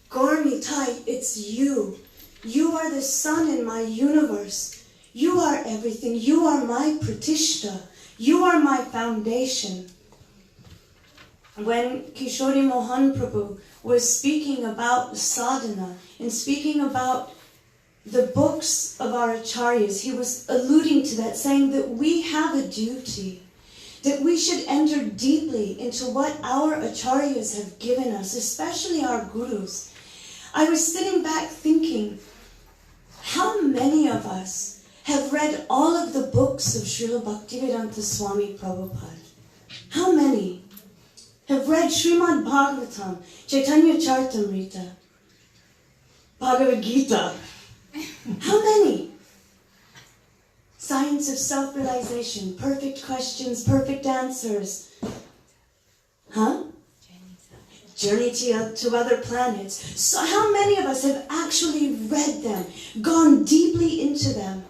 Speaker 4: Gaur Nitai, it's you. You are the sun in my universe. You are everything. You are my pratishta. You are my foundation. When Kishori Mohan Prabhu was speaking about sadhana and speaking about the books of our acharyas, he was alluding to that, saying that we have a duty, that we should enter deeply into what our acharyas have given us, especially our gurus. I was sitting back thinking, how many of us have read all of the books of Srila Bhaktivedanta Swami Prabhupada? How many have read Srimad Bhagavatam, Chaitanya Charitamrita, Bhagavad Gita? How many? Science of Self-Realization, Perfect Questions, Perfect Answers. Huh? Journey to Other Planets. So how many of us have actually read them, gone deeply into them?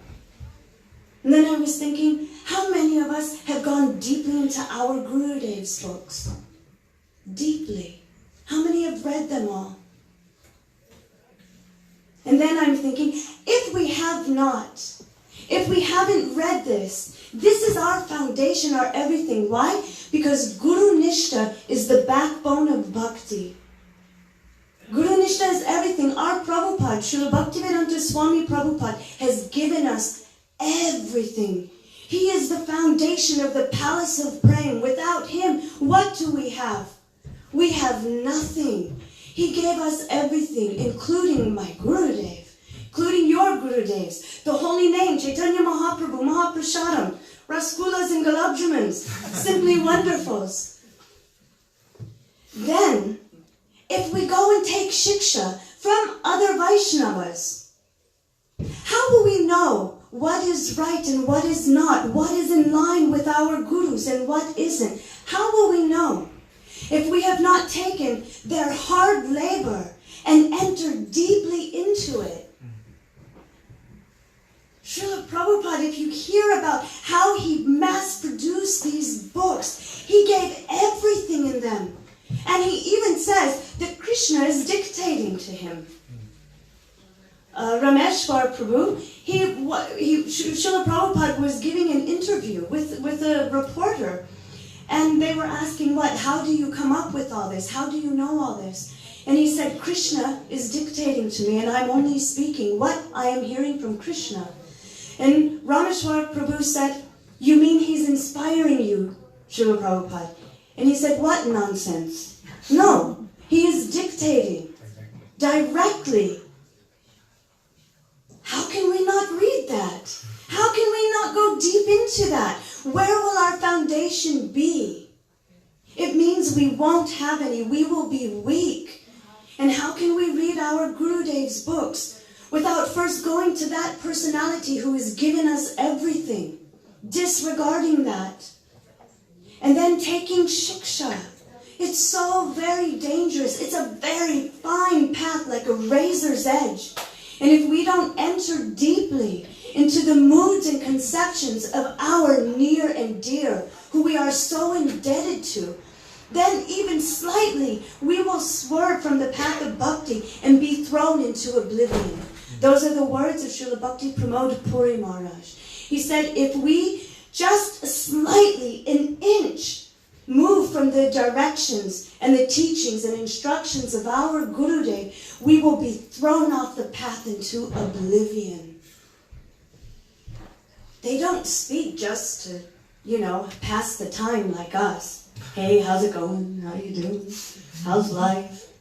Speaker 4: And then I was thinking, how many of us have gone deeply into our Gurudev's books? Deeply. How many have read them all? And then I'm thinking, if we have not, if we haven't read this is our foundation, our everything. Why? Because Guru Nishta is the backbone of bhakti. Guru Nishta is everything. Our Prabhupada, Srila Bhaktivedanta Swami Prabhupada, has given us everything. He is the foundation of the palace of Prem. Without him, what do we have? We have nothing. He gave us everything, including my Gurudev, including your Gurudevs, the holy name, Chaitanya Mahaprabhu, Mahaprasadam, Rasgulas and Gulabjamans, simply wonderfuls. Then, if we go and take shiksha from other Vaishnavas, how will we know what is right and what is not, what is in line with our gurus and what isn't? How will we know? If we have not taken their hard labor and entered deeply into it. Srila Prabhupada, if you hear about how he mass-produced these books, he gave everything in them. And he even says that Krishna is dictating to him. Rameshwar Prabhu, Srila Prabhupada was giving an interview with a reporter. And they were asking, how do you come up with all this? How do you know all this? And he said, Krishna is dictating to me and I'm only speaking what I am hearing from Krishna. And Rameshwar Prabhu said, you mean he's inspiring you, Srila Prabhupada? And he said, what nonsense? No, he is dictating directly. How can we not read that? How can we not go deep into that? Where will our foundation be? It means we won't have any. We will be weak. And how can we read our Gurudev's books without first going to that personality who has given us everything, disregarding that? And then taking shiksha. It's so very dangerous. It's a very fine path, like a razor's edge. And if we don't enter deeply into the moods and conceptions of our near and dear, who we are so indebted to, then even slightly, we will swerve from the path of bhakti and be thrown into oblivion. Those are the words of Srila Bhakti Pramod Puri Maharaj. He said, if we just slightly, an inch, move from the directions and the teachings and instructions of our Gurudev, we will be thrown off the path into oblivion. They don't speak just to, pass the time like us. Hey, how's it going? How you doing? How's life?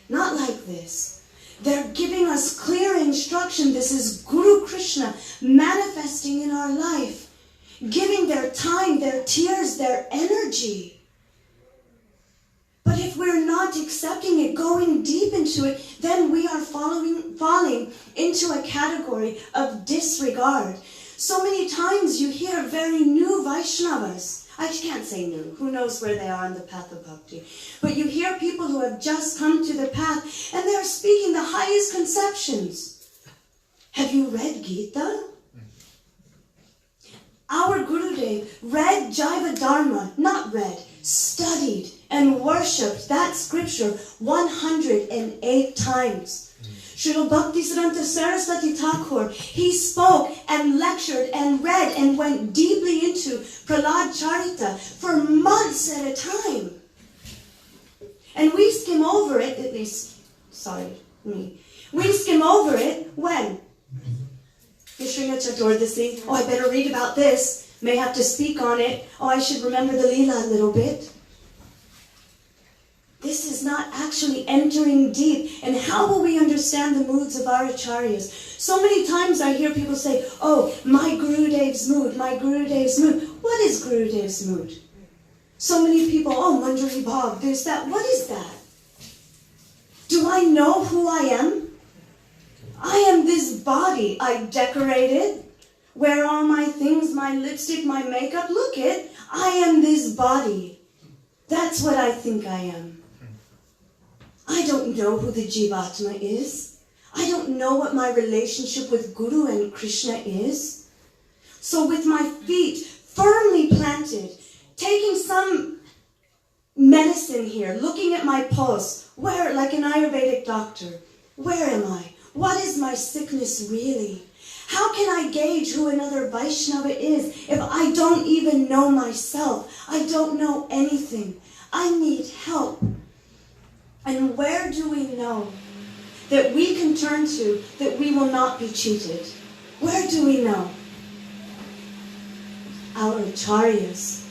Speaker 4: Not like this. They're giving us clear instruction. This is Guru Krishna manifesting in our life, giving their time, their tears, their energy. But if we're not accepting it, going deep into it, then we are falling into a category of disregard. So many times you hear very new Vaishnavas. I can't say new. Who knows where they are on the path of bhakti. But you hear people who have just come to the path and they're speaking the highest conceptions. Have you read Gita? Our Gurudev read Jaiva Dharma, not read, studied and worshipped that scripture 108 times. Srila Bhaktisiddhanta Saraswati Thakur, he spoke and lectured and read and went deeply into Prahlad Charita for months at a time. And we skim over it, at least, we skim over it when? Krishna Chaturdasi, I better read about this, may have to speak on it, I should remember the Leela a little bit. This is not actually entering deep. And how will we understand the moods of our acharyas? So many times I hear people say, my Gurudev's mood, my Gurudev's mood. What is Gurudev's mood? So many people, Manjari Bhav, this, that. What is that? Do I know who I am? I am this body. I decorated, wear all my things, my lipstick, my makeup. Look it, I am this body. That's what I think I am. I don't know who the Jivatma is. I don't know what my relationship with Guru and Krishna is. So with my feet firmly planted, taking some medicine here, looking at my pulse, where, like an Ayurvedic doctor, where am I? What is my sickness really? How can I gauge who another Vaishnava is if I don't even know myself? I don't know anything. I need help. And where do we know that we can turn to, that we will not be cheated? Where do we know? Our acharyas,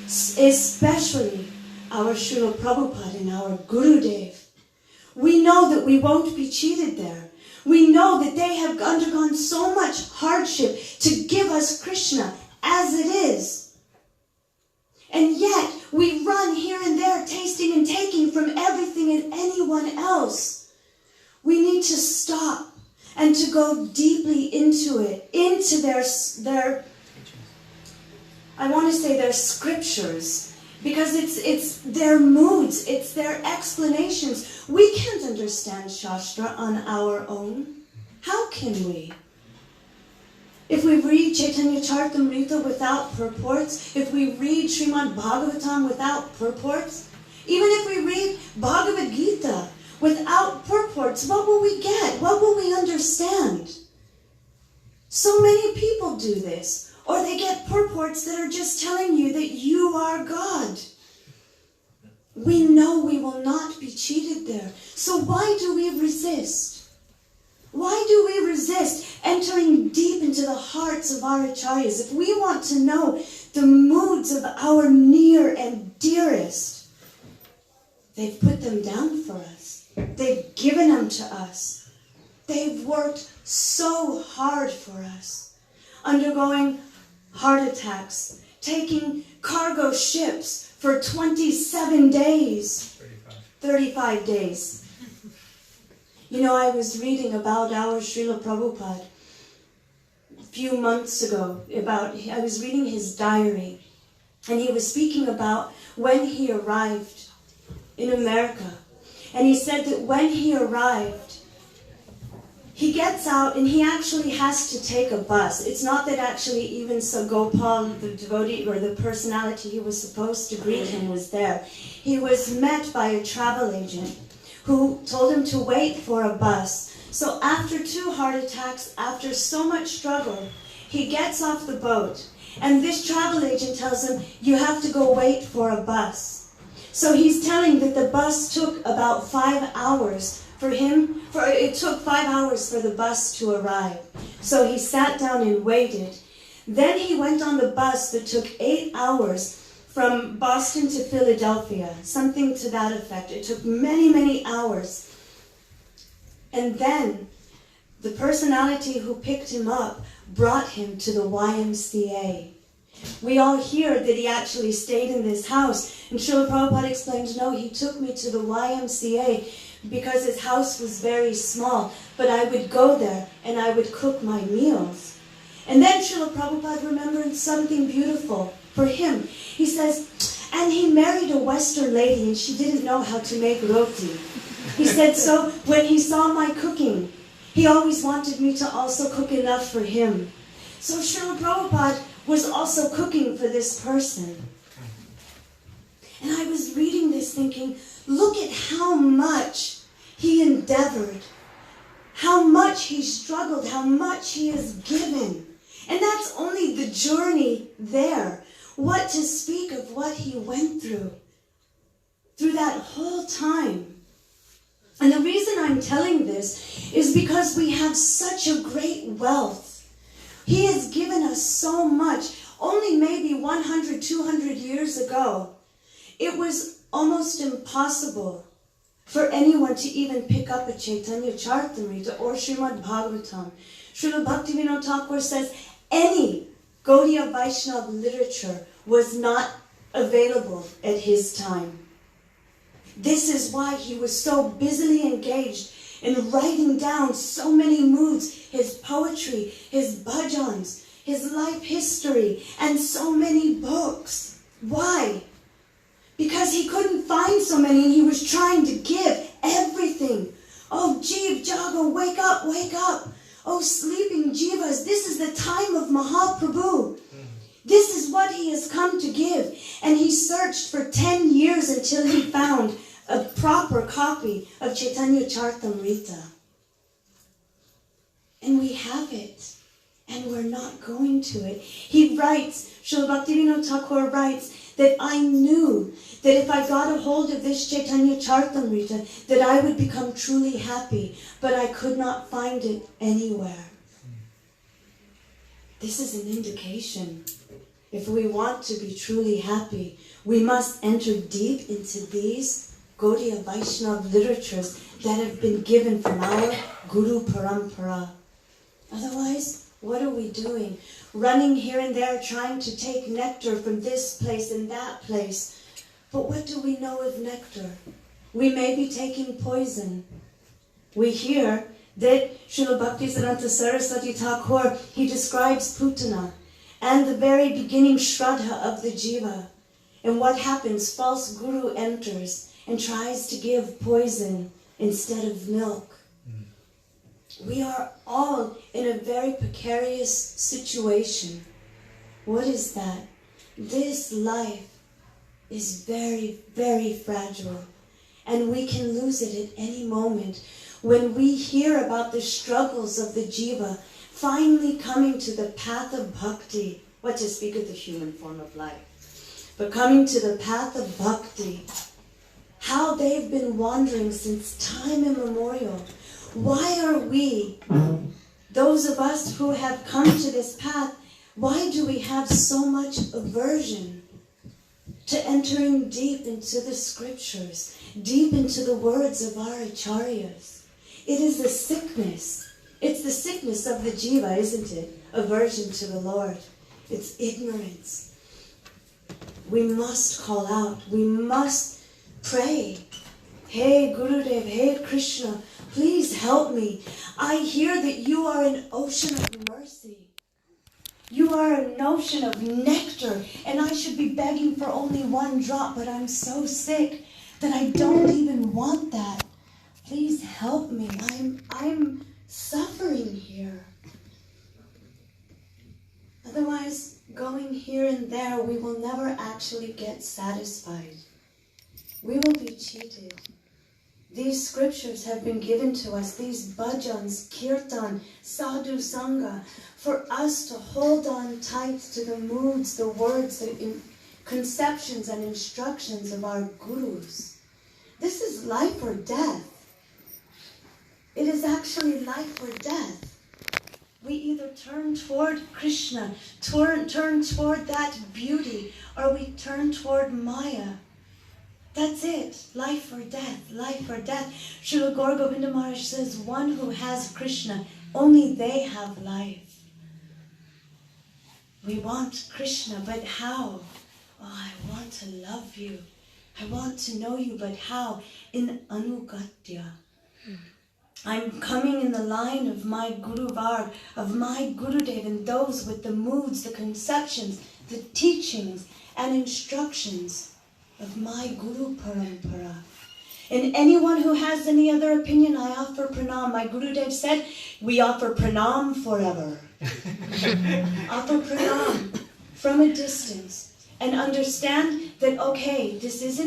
Speaker 4: especially our Srila Prabhupada and our Gurudev. We know that we won't be cheated there. We know that they have undergone so much hardship to give us Krishna as it is. And yet, we run here and there, tasting and taking from everything and anyone else. We need to stop and to go deeply into it, into their I want to say their scriptures, because it's their moods, it's their explanations. We can't understand Shastra on our own. How can we? If we read Chaitanya Charitamrita without purports, if we read Srimad Bhagavatam without purports, even if we read Bhagavad Gita without purports, what will we get? What will we understand? So many people do this, or they get purports that are just telling you that you are God. We know we will not be cheated there. So why do we resist? Why do we resist entering deep into the hearts of our acharyas? If we want to know the moods of our near and dearest, they've put them down for us. They've given them to us. They've worked so hard for us, undergoing heart attacks, taking cargo ships for 27 days. 35 days. I was reading about our Srila Prabhupada a few months ago. I was reading his diary, and he was speaking about when he arrived in America. And he said that when he arrived, he gets out and he actually has to take a bus. It's not that actually even Sagopal, the devotee or the personality he was supposed to greet him, was there. He was met by a travel agent who told him to wait for a bus. So after 2 heart attacks, after so much struggle, he gets off the boat. And this travel agent tells him, you have to go wait for a bus. So he's telling that the bus took about 5 hours for him. It took 5 hours for the bus to arrive. So he sat down and waited. Then he went on the bus that took 8 hours from Boston to Philadelphia, something to that effect. It took many, many hours. And then the personality who picked him up brought him to the YMCA. We all hear that he actually stayed in this house. And Srila Prabhupada explained, no, he took me to the YMCA because his house was very small. But I would go there and I would cook my meals. And then Srila Prabhupada remembered something beautiful for him. He says, and he married a Western lady and she didn't know how to make roti. He said, so when he saw my cooking, he always wanted me to also cook enough for him. So Srila Prabhupada was also cooking for this person. And I was reading this thinking, look at how much he endeavored, how much he struggled, how much he has given. And that's only the journey there. What to speak of what he went through that whole time. And the reason I'm telling this is because we have such a great wealth. He has given us so much. Only maybe 100, 200 years ago, it was almost impossible for anyone to even pick up a Chaitanya Charitamrita or Srimad Bhagavatam. Srila Bhaktivinoda Thakur says any Gaudiya Vaishnava literature was not available at his time. This is why he was so busily engaged in writing down so many moods, his poetry, his bhajans, his life history, and so many books. Why? Because he couldn't find so many and he was trying to give everything. Oh, Jeev, Jaga, wake up, wake up. Oh, sleeping Jivas, this is the time of Mahaprabhu. This is what he has come to give. And he searched for 10 years until he found a proper copy of Chaitanya Charitamrita. And we have it. And we're not going to it. He writes, Srila Bhaktivinoda Thakur writes, that I knew that if I got a hold of this Chaitanya Charitamrita, that I would become truly happy, but I could not find it anywhere. This is an indication. If we want to be truly happy, we must enter deep into these Gaudiya Vaishnava literatures that have been given from our Guru Parampara. Otherwise, what are we doing? Running here and there, trying to take nectar from this place and that place. But what do we know of nectar? We may be taking poison. We hear that Srila Bhaktisiddhanta Saraswati Thakur, he describes Putana and the very beginning Shraddha of the Jiva. And what happens? False guru enters and tries to give poison instead of milk. We are all in a very precarious situation. What is that? This life is very, very fragile. And we can lose it at any moment. When we hear about the struggles of the jiva finally coming to the path of bhakti, what to speak of the human form of life, but coming to the path of bhakti, how they've been wandering since time immemorial. Why are we, those of us who have come to this path, why do we have so much aversion to entering deep into the scriptures, deep into the words of our acharyas? It is a sickness. It's the sickness of the jiva, isn't it? Aversion to the Lord. It's ignorance. We must call out. We must pray. Hey Gurudev, hey Krishna, please help me. I hear that you are an ocean of mercy. You are an ocean of nectar, and I should be begging for only one drop, but I'm so sick. that I don't even want that. Please help me. I'm suffering here. Otherwise, going here and there, we will never actually get satisfied. We will be cheated. These scriptures have been given to us, these bhajans, kirtan, sadhu sangha, for us to hold on tight to the moods, the words, the conceptions and instructions of our gurus. This is life or death. It is actually life or death. We either turn toward Krishna, turn toward that beauty, or we turn toward Maya. That's it. Life or death. Life or death. Srila Gaur Govinda Maharaj says, one who has Krishna, only they have life. We want Krishna, but how? Oh, I want to love you. I want to know you, but how? In Anugatya. I'm coming in the line of my Guru Varg, of my Gurudev, and those with the moods, the conceptions, the teachings and instructions of my Guru Parampara. And anyone who has any other opinion, I offer pranam. My Gurudev said, we offer pranam forever. Offer pranam from a distance and understand that, okay, these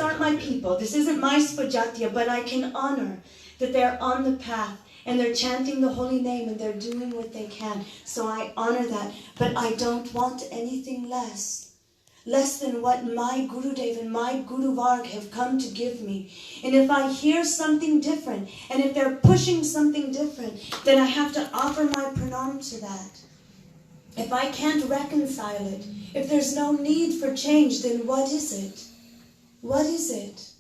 Speaker 4: aren't my people. This isn't my Svajatya, but I can honor that they're on the path and they're chanting the holy name and they're doing what they can. So I honor that, but I don't want anything less than what my Gurudev and my Guru Varg have come to give me. And if I hear something different, and if they're pushing something different, then I have to offer my pranam to that. If I can't reconcile it, if there's no need for change, then what is it? What is it?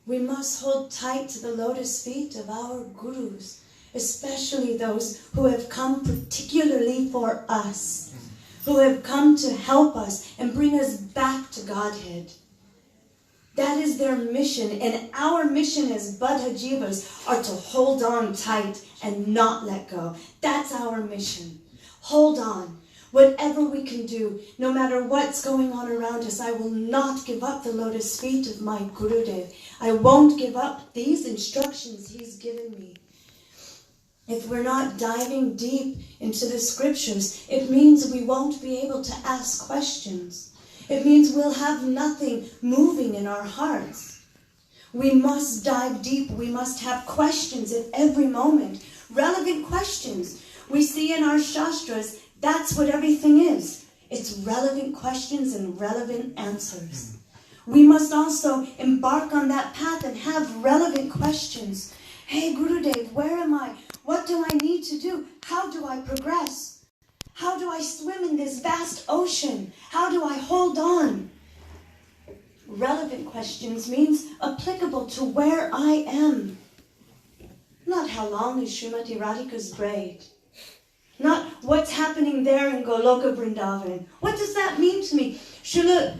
Speaker 4: We must hold tight to the lotus feet of our gurus, especially those who have come particularly for us, who have come to help us and bring us back to Godhead. That is their mission, and our mission as Buddha Jivas are to hold on tight and not let go. That's our mission. Hold on. Whatever we can do, no matter what's going on around us, I will not give up the lotus feet of my Gurudev. I won't give up these instructions he's given me. If we're not diving deep into the scriptures, it means we won't be able to ask questions. It means we'll have nothing moving in our hearts. We must dive deep. We must have questions at every moment. Relevant questions. We see in our Shastras, that's what everything is. It's relevant questions and relevant answers. We must also embark on that path and have relevant questions. Hey, Gurudev, where am I? What do I need to do? How do I progress? How do I swim in this vast ocean? How do I hold on? Relevant questions means applicable to where I am. Not how long is Srimati Radhika's braid. Not what's happening there in Goloka Vrindavan. What does that mean to me? Srila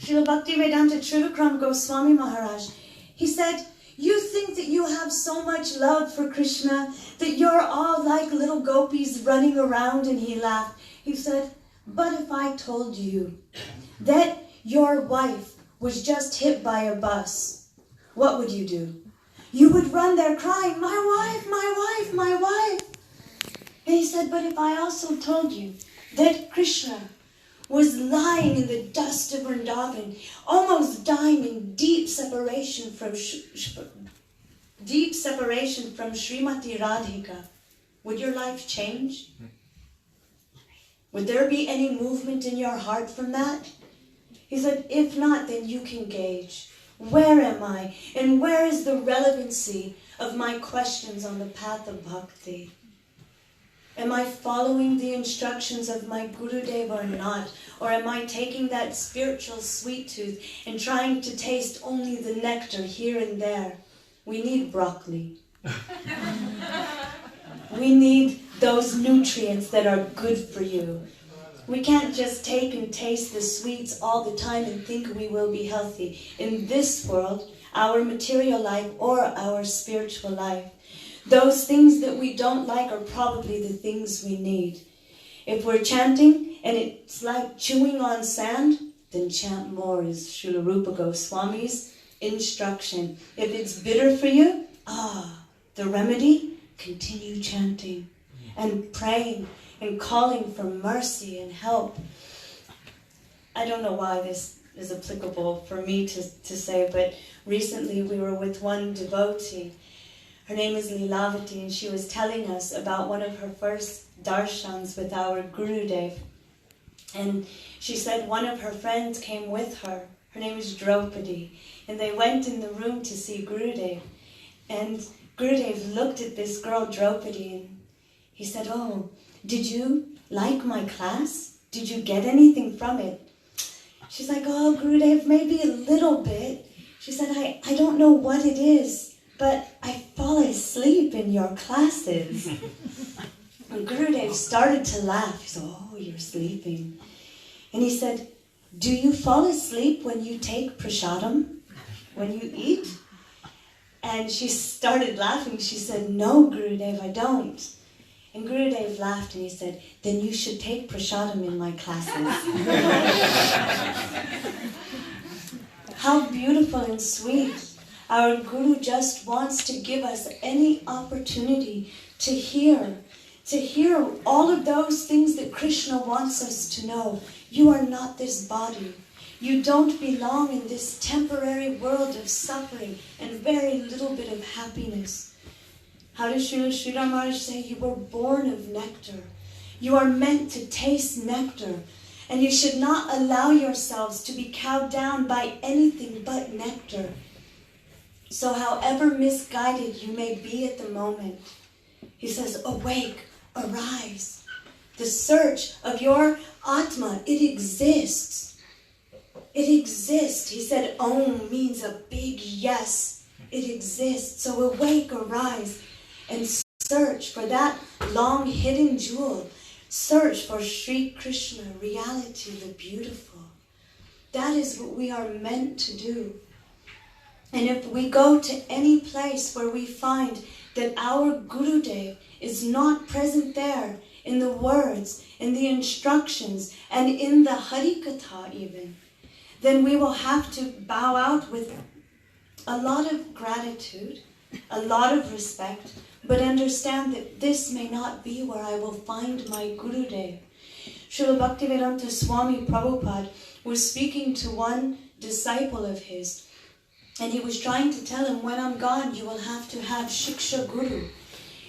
Speaker 4: Bhaktivedanta Trivikram Goswami Maharaj, he said, you think that you have so much love for Krishna, that you're all like little gopis running around, and he laughed. He said, but if I told you that your wife was just hit by a bus, what would you do? You would run there crying, my wife, my wife, my wife. And he said, but if I also told you that Krishna was lying in the dust of Vrindavan, almost dying in deep separation from Srimati Radhika, would your life change? Would there be any movement in your heart from that? He said, if not, then you can gauge. Where am I? And where is the relevancy of my questions on the path of bhakti? Am I following the instructions of my Gurudev or not? Or am I taking that spiritual sweet tooth and trying to taste only the nectar here and there? We need broccoli. We need those nutrients that are good for you. We can't just take and taste the sweets all the time and think we will be healthy. In this world, our material life or our spiritual life, those things that we don't like are probably the things we need. If we're chanting and it's like chewing on sand, then chant more, is Srila Rupa Goswami's instruction. If it's bitter for you, the remedy, continue chanting and praying and calling for mercy and help. I don't know why this is applicable for me to say, but recently we were with one devotee. Her name is Lilavati, and she was telling us about one of her first darshans with our Gurudev. And she said one of her friends came with her. Her name is Draupadi. And they went in the room to see Gurudev. And Gurudev looked at this girl, Draupadi, and he said, "Oh, did you like my class? Did you get anything from it?" She's like, "Oh, Gurudev, maybe a little bit." She said, I don't know what it is, but I fall asleep in your classes. And Gurudev started to laugh. He said, "Oh, you're sleeping." And he said, "Do you fall asleep when you take prasadam? When you eat?" And she started laughing. She said, "No, Gurudev, I don't." And Gurudev laughed and he said, "Then you should take prasadam in my classes." How beautiful and sweet. Our Guru just wants to give us any opportunity to hear all of those things that Krishna wants us to know. You are not this body. You don't belong in this temporary world of suffering and very little bit of happiness. How does Srila Sridhar Maharaj say? You were born of nectar. You are meant to taste nectar. And you should not allow yourselves to be cowed down by anything but nectar. So however misguided you may be at the moment, he says, awake, arise. The search of your Atma, it exists. It exists. He said, Om means a big yes. It exists. So awake, arise, and search for that long hidden jewel. Search for Sri Krishna, reality, the beautiful. That is what we are meant to do. And if we go to any place where we find that our Gurudev is not present there, in the words, in the instructions, and in the Harikatha even, then we will have to bow out with a lot of gratitude, a lot of respect, but understand that this may not be where I will find my Gurudev. Srila Bhaktivedanta Swami Prabhupada was speaking to one disciple of his, and he was trying to tell him, when I'm gone, you will have to have Shiksha Guru.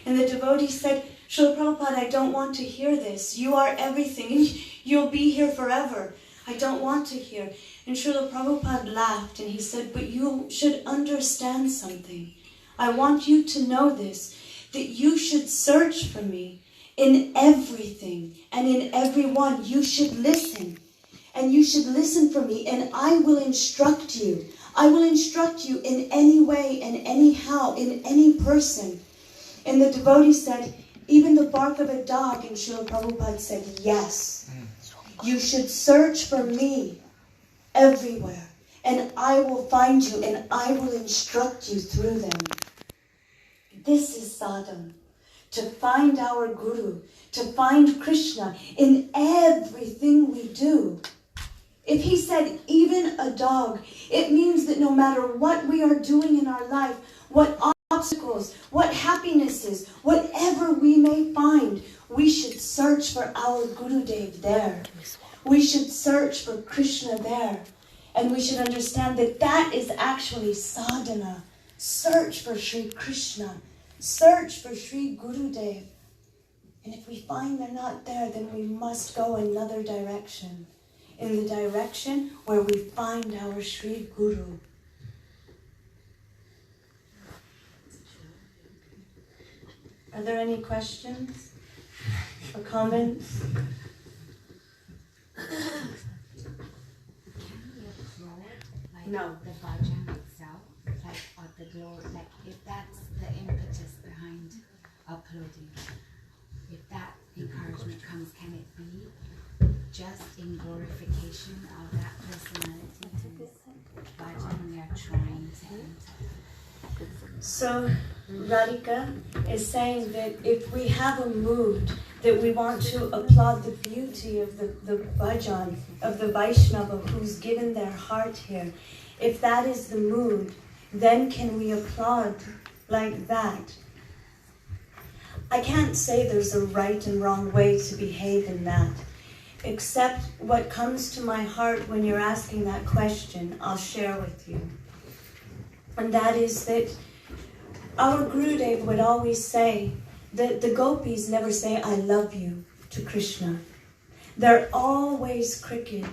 Speaker 4: And the devotee said, Srila Prabhupada, I don't want to hear this. You are everything, and you'll be here forever. I don't want to hear. And Srila Prabhupada laughed, and he said, but you should understand something. I want you to know this, that you should search for me in everything and in everyone. You should listen, and you should listen for me, and I will instruct you. I will instruct you in any way and anyhow, in any person. And the devotee said, even the bark of a dog, and Srila Prabhupada said, yes. You should search for me everywhere, and I will find you, and I will instruct you through them. This is sadhana, to find our Guru, to find Krishna in everything we do. If he said even a dog, it means that no matter what we are doing in our life, what obstacles, what happinesses, whatever we may find, we should search for our Gurudev there. We should search for Krishna there. And we should understand that that is actually sadhana. Search for Sri Krishna. Search for Sri Gurudev. And if we find they're not there, then we must go another direction. In the direction where we find our Sri Guru. Are there any questions or comments?
Speaker 6: No. The bhajan itself, like, or the glory, like, if that's the impetus behind uploading, if that encouragement comes, can it be just in glorification of that personality to bhajan we are trying to enter?
Speaker 4: So, Radhika is saying that if we have a mood that we want to applaud the beauty of the bhajan, of the Vaishnava who's given their heart here. If that is the mood, then can we applaud like that? I can't say there's a right and wrong way to behave in that, except what comes to my heart when you're asking that question, I'll share with you. And that is that our Gurudev would always say that the gopis never say, I love you to Krishna. They're always crooked.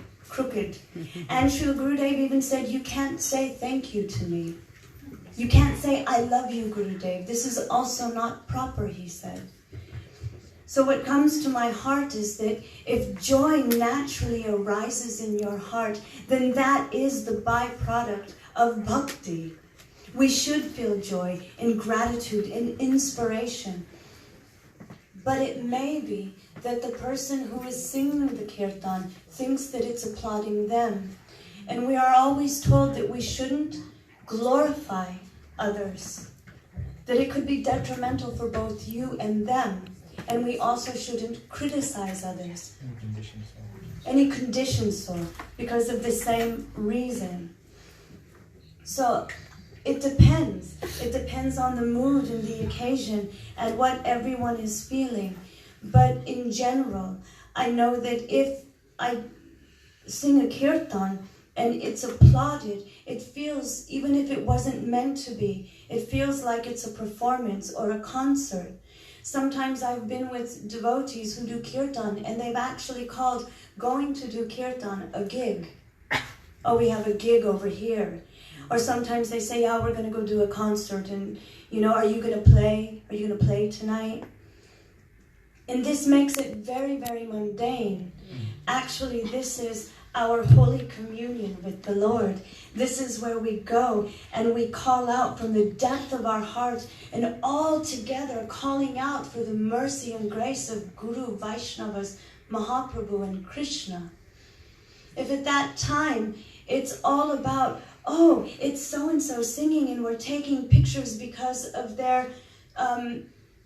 Speaker 4: And Srila Gurudev even said, you can't say thank you to me. You can't say, I love you, Gurudev. This is also not proper, he said. So what comes to my heart is that if joy naturally arises in your heart, then that is the byproduct of bhakti. We should feel joy and gratitude and inspiration. But it may be that the person who is singing the kirtan thinks that it's applauding them. And we are always told that we shouldn't glorify others, that it could be detrimental for both you and them. And we also shouldn't criticize others. Any condition so, because of the same reason. So it depends. It depends on the mood and the occasion and what everyone is feeling. But in general, I know that if I sing a kirtan and it's applauded, it feels, even if it wasn't meant to be, it feels like it's a performance or a concert. Sometimes I've been with devotees who do kirtan and they've actually called going to do kirtan a gig. Oh, we have a gig over here. Or sometimes they say, yeah, we're going to go do a concert and, are you going to play? Are you going to play tonight? And this makes it very, very mundane. Actually, this is our holy communion with the Lord. This is where we go and we call out from the depth of our heart and all together calling out for the mercy and grace of Guru, Vaishnavas, Mahaprabhu and Krishna. If at that time it's all about, oh, it's so-and-so singing and we're taking pictures because of their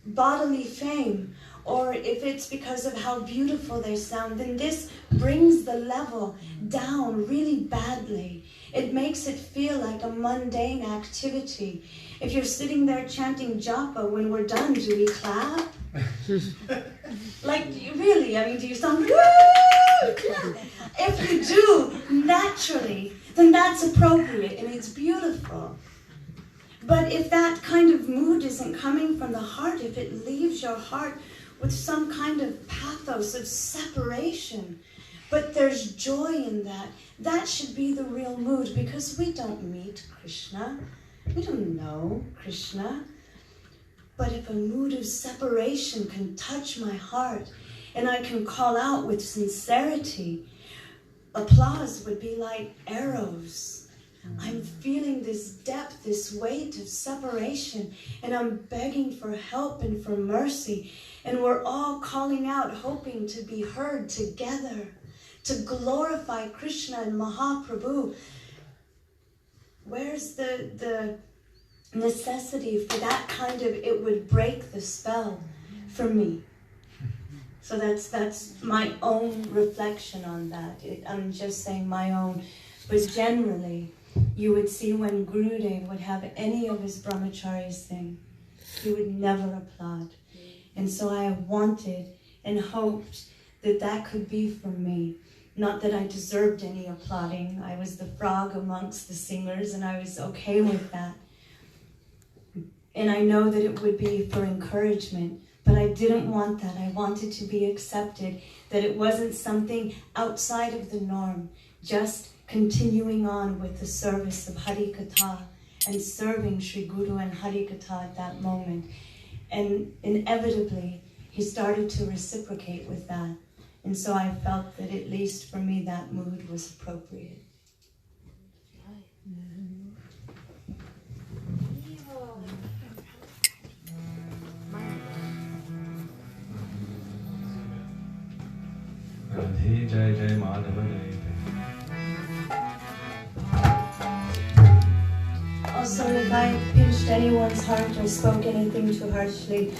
Speaker 4: bodily fame, or if it's because of how beautiful they sound, then this brings the level down really badly. It makes it feel like a mundane activity. If you're sitting there chanting japa, when we're done, do we clap? Like, really, do you sound, woo! If you do, naturally, then that's appropriate and it's beautiful. But if that kind of mood isn't coming from the heart, if it leaves your heart with some kind of pathos of separation, but there's joy in that, that should be the real mood, because we don't meet Krishna. We don't know Krishna. But if a mood of separation can touch my heart and I can call out with sincerity, applause would be like arrows. I'm feeling this depth, this weight of separation, and I'm begging for help and for mercy. And we're all calling out, hoping to be heard together, to glorify Krishna and Mahaprabhu. Where's the necessity for that kind of, it would break the spell for me. So that's my own reflection on that. I'm just saying my own. But generally, you would see when Gurudev would have any of his brahmacharis sing, he would never applaud. And so I wanted and hoped that that could be for me. Not that I deserved any applauding. I was the frog amongst the singers and I was okay with that. And I know that it would be for encouragement, but I didn't want that. I wanted to be accepted, that it wasn't something outside of the norm, just continuing on with the service of Hari Katha and serving Sri Guru and Hari Katha at that moment. And inevitably, he started to reciprocate with that. And so I felt that at least for me, that mood was appropriate.
Speaker 5: Radhe Jai Jai Madhava Jai
Speaker 4: Also, if I pinched anyone's heart or spoke anything too harshly,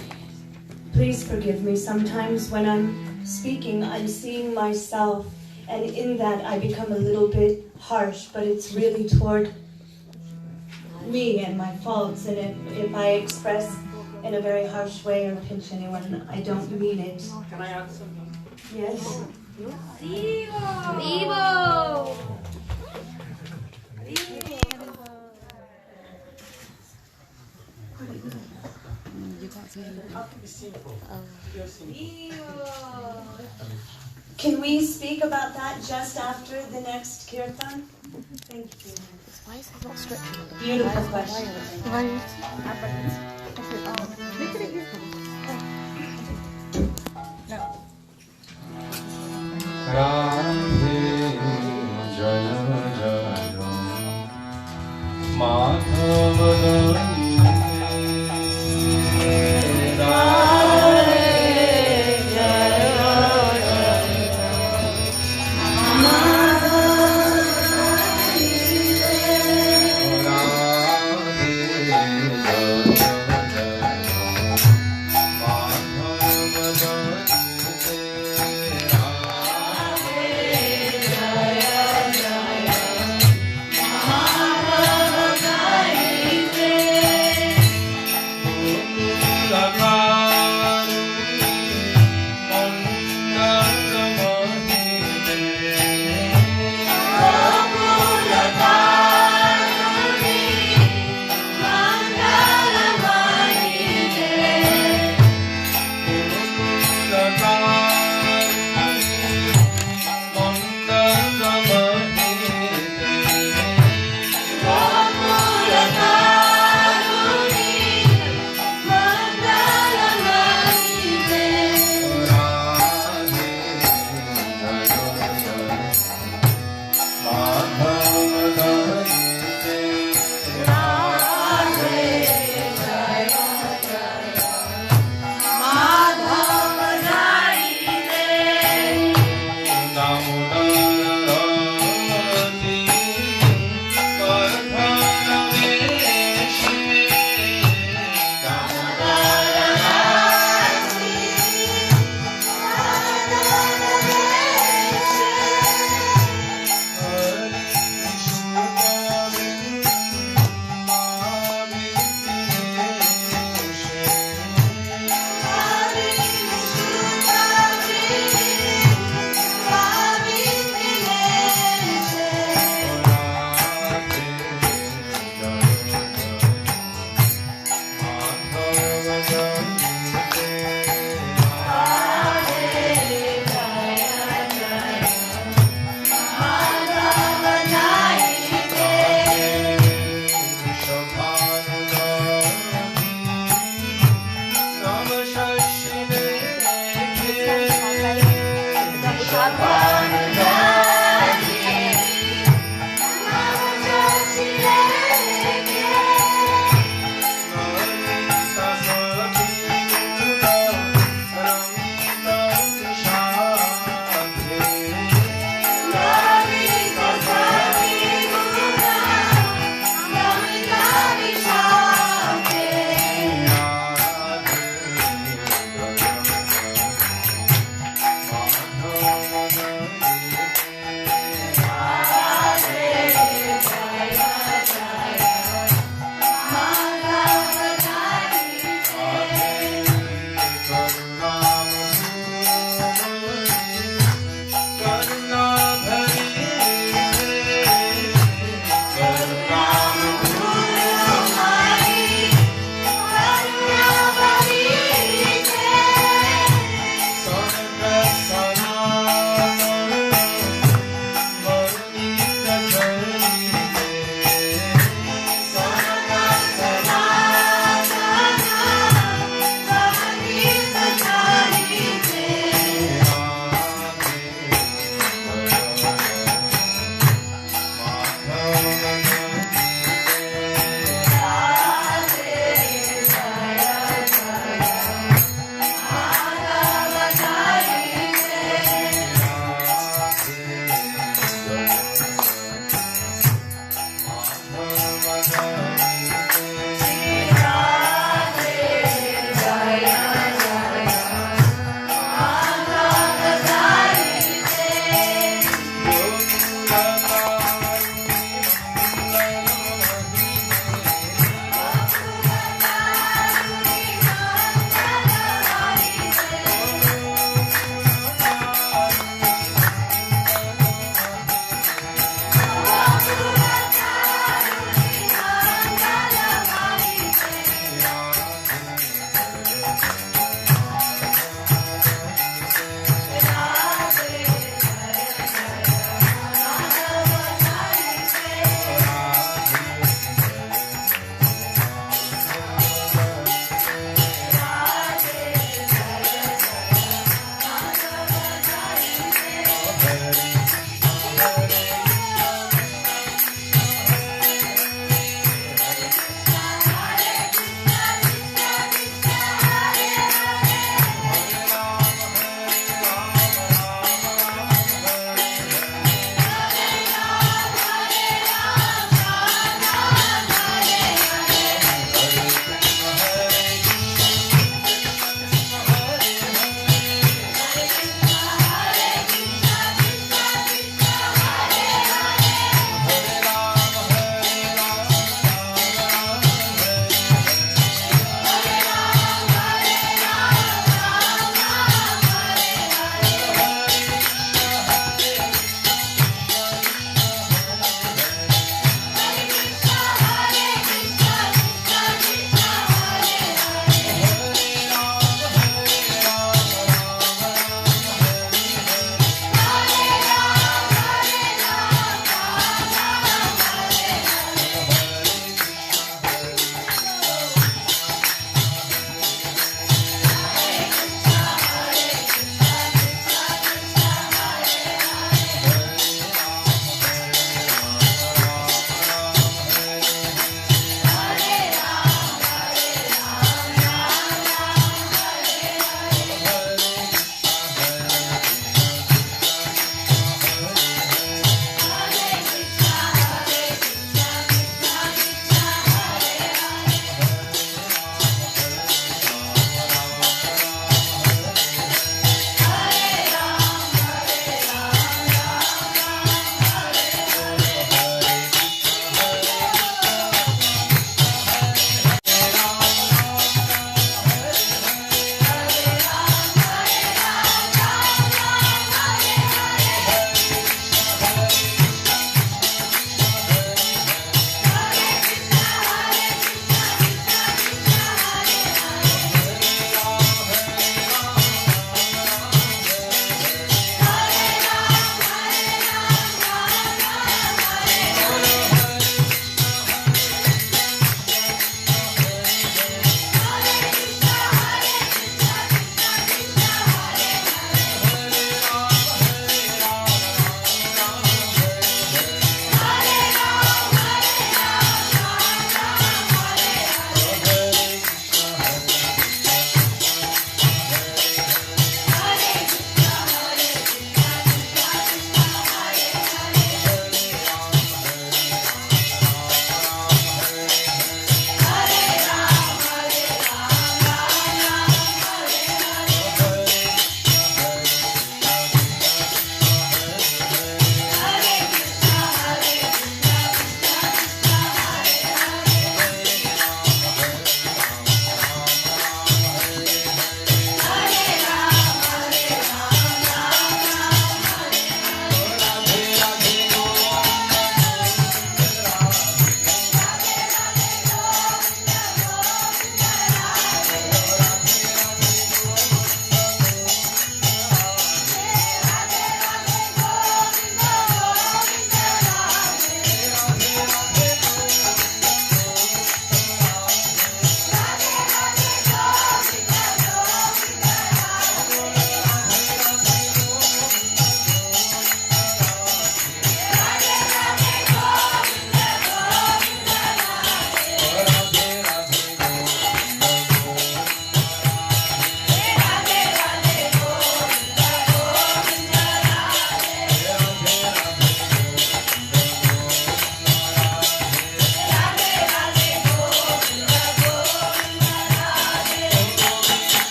Speaker 4: Please forgive me. Sometimes when I'm speaking, I'm seeing myself, and in that I become a little bit harsh, but it's really toward me and my faults, and if I express in a very harsh way or pinch anyone, I don't mean it.
Speaker 7: Can I add something?
Speaker 4: Yes?
Speaker 2: Vivo!
Speaker 4: Can we speak about that just after the next kirtan? Thank you.
Speaker 8: Why is it not stretching?
Speaker 4: Beautiful question.
Speaker 5: Radhe Jaya Jaya Madhava
Speaker 4: Jai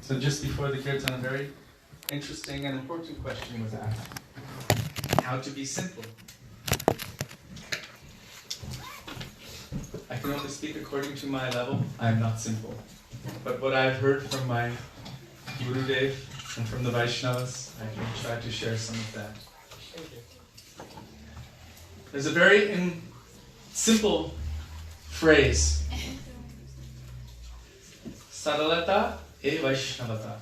Speaker 1: So just before the kirtan, a very interesting and important question was asked. How to be simple? I can only speak according to my level. I am not simple. But what I've heard from my Gurudev and from the Vaishnavas, I can try to share some of that. There's a very simple phrase. Saralata e Vaishnavata.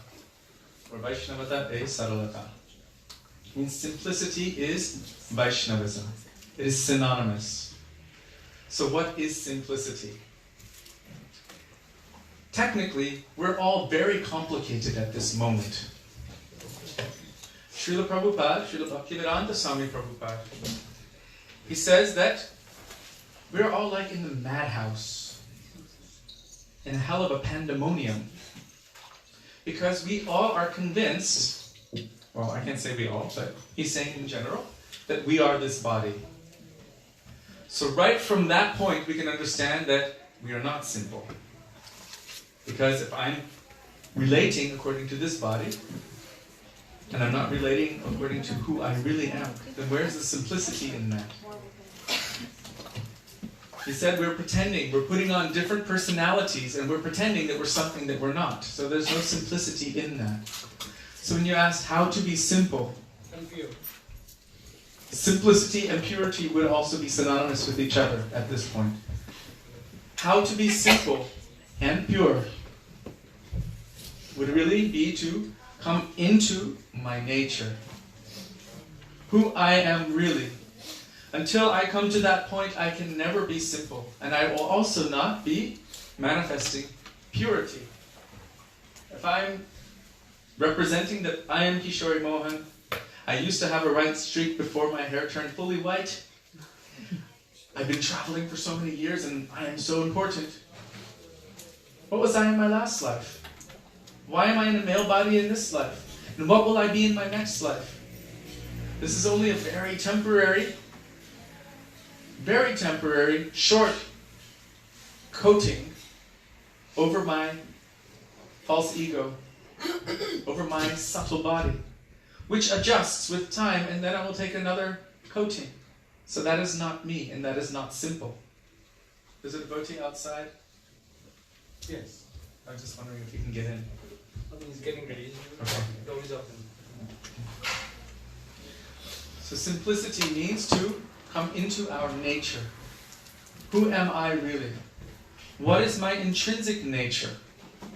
Speaker 1: Or Vaishnavata e Saralata. Means simplicity is Vaishnavism. It is synonymous. So what is simplicity? Technically, we're all very complicated at this moment. Srila Prabhupada, Srila Bhaktivedanta Swami Prabhupada, he says that we're all like in the madhouse, in a hell of a pandemonium, because we all are convinced, well, I can't say we all, but he's saying in general, that we are this body. So right from that point, we can understand that we are not simple. Because if I'm relating according to this body, and I'm not relating according to who I really am, then where's the simplicity in that? He said we're pretending, we're putting on different personalities, and we're pretending that we're something that we're not. So there's no simplicity in that. So when you asked how to be simple, simplicity and purity would also be synonymous with each other at this point. How to be simple and pure would really be to come into my nature, who I am really. Until I come to that point, I can never be simple, and I will also not be manifesting purity. If I'm representing that I am Kishori Mohan, I used to have a right streak before my hair turned fully white. I've been traveling for so many years and I am so important. What was I in my last life? Why am I in a male body in this life? And what will I be in my next life? This is only a very temporary, short coating over my false ego, over my subtle body, which adjusts with time, and then I will take another coating. So that is not me, and that is not simple. Is it voting outside? Yes. I was just wondering if you can get in.
Speaker 7: He's getting ready.
Speaker 1: Okay.
Speaker 7: The door is open.
Speaker 1: So simplicity means to come into our nature. Who am I really? What is my intrinsic nature?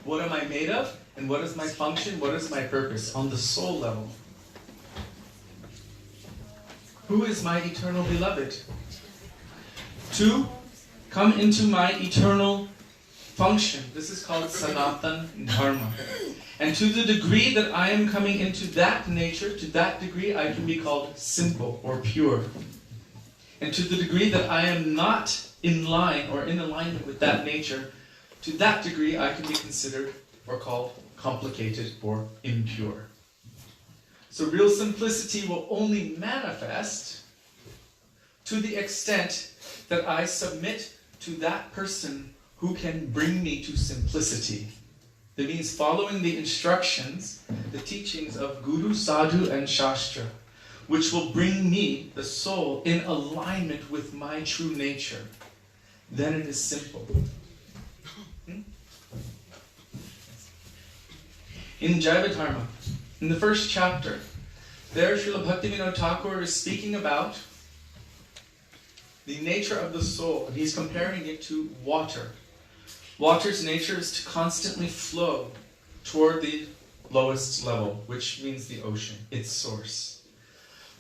Speaker 1: What am I made of? And what is my function? What is my purpose on the soul level? Who is my eternal beloved? To come into my eternal function. This is called Sanatan Dharma. And to the degree that I am coming into that nature, to that degree I can be called simple or pure. And to the degree that I am not in line or in alignment with that nature, to that degree I can be considered or called complicated or impure. So real simplicity will only manifest to the extent that I submit to that person who can bring me to simplicity. That means following the instructions, the teachings of Guru, Sadhu, and Shastra, which will bring me, the soul, in alignment with my true nature. Then it is simple. In Jaiva Dharma, in the first chapter, there Srila Bhaktivinoda Thakur is speaking about the nature of the soul, and he's comparing it to water. Water's nature is to constantly flow toward the lowest level, which means the ocean, its source.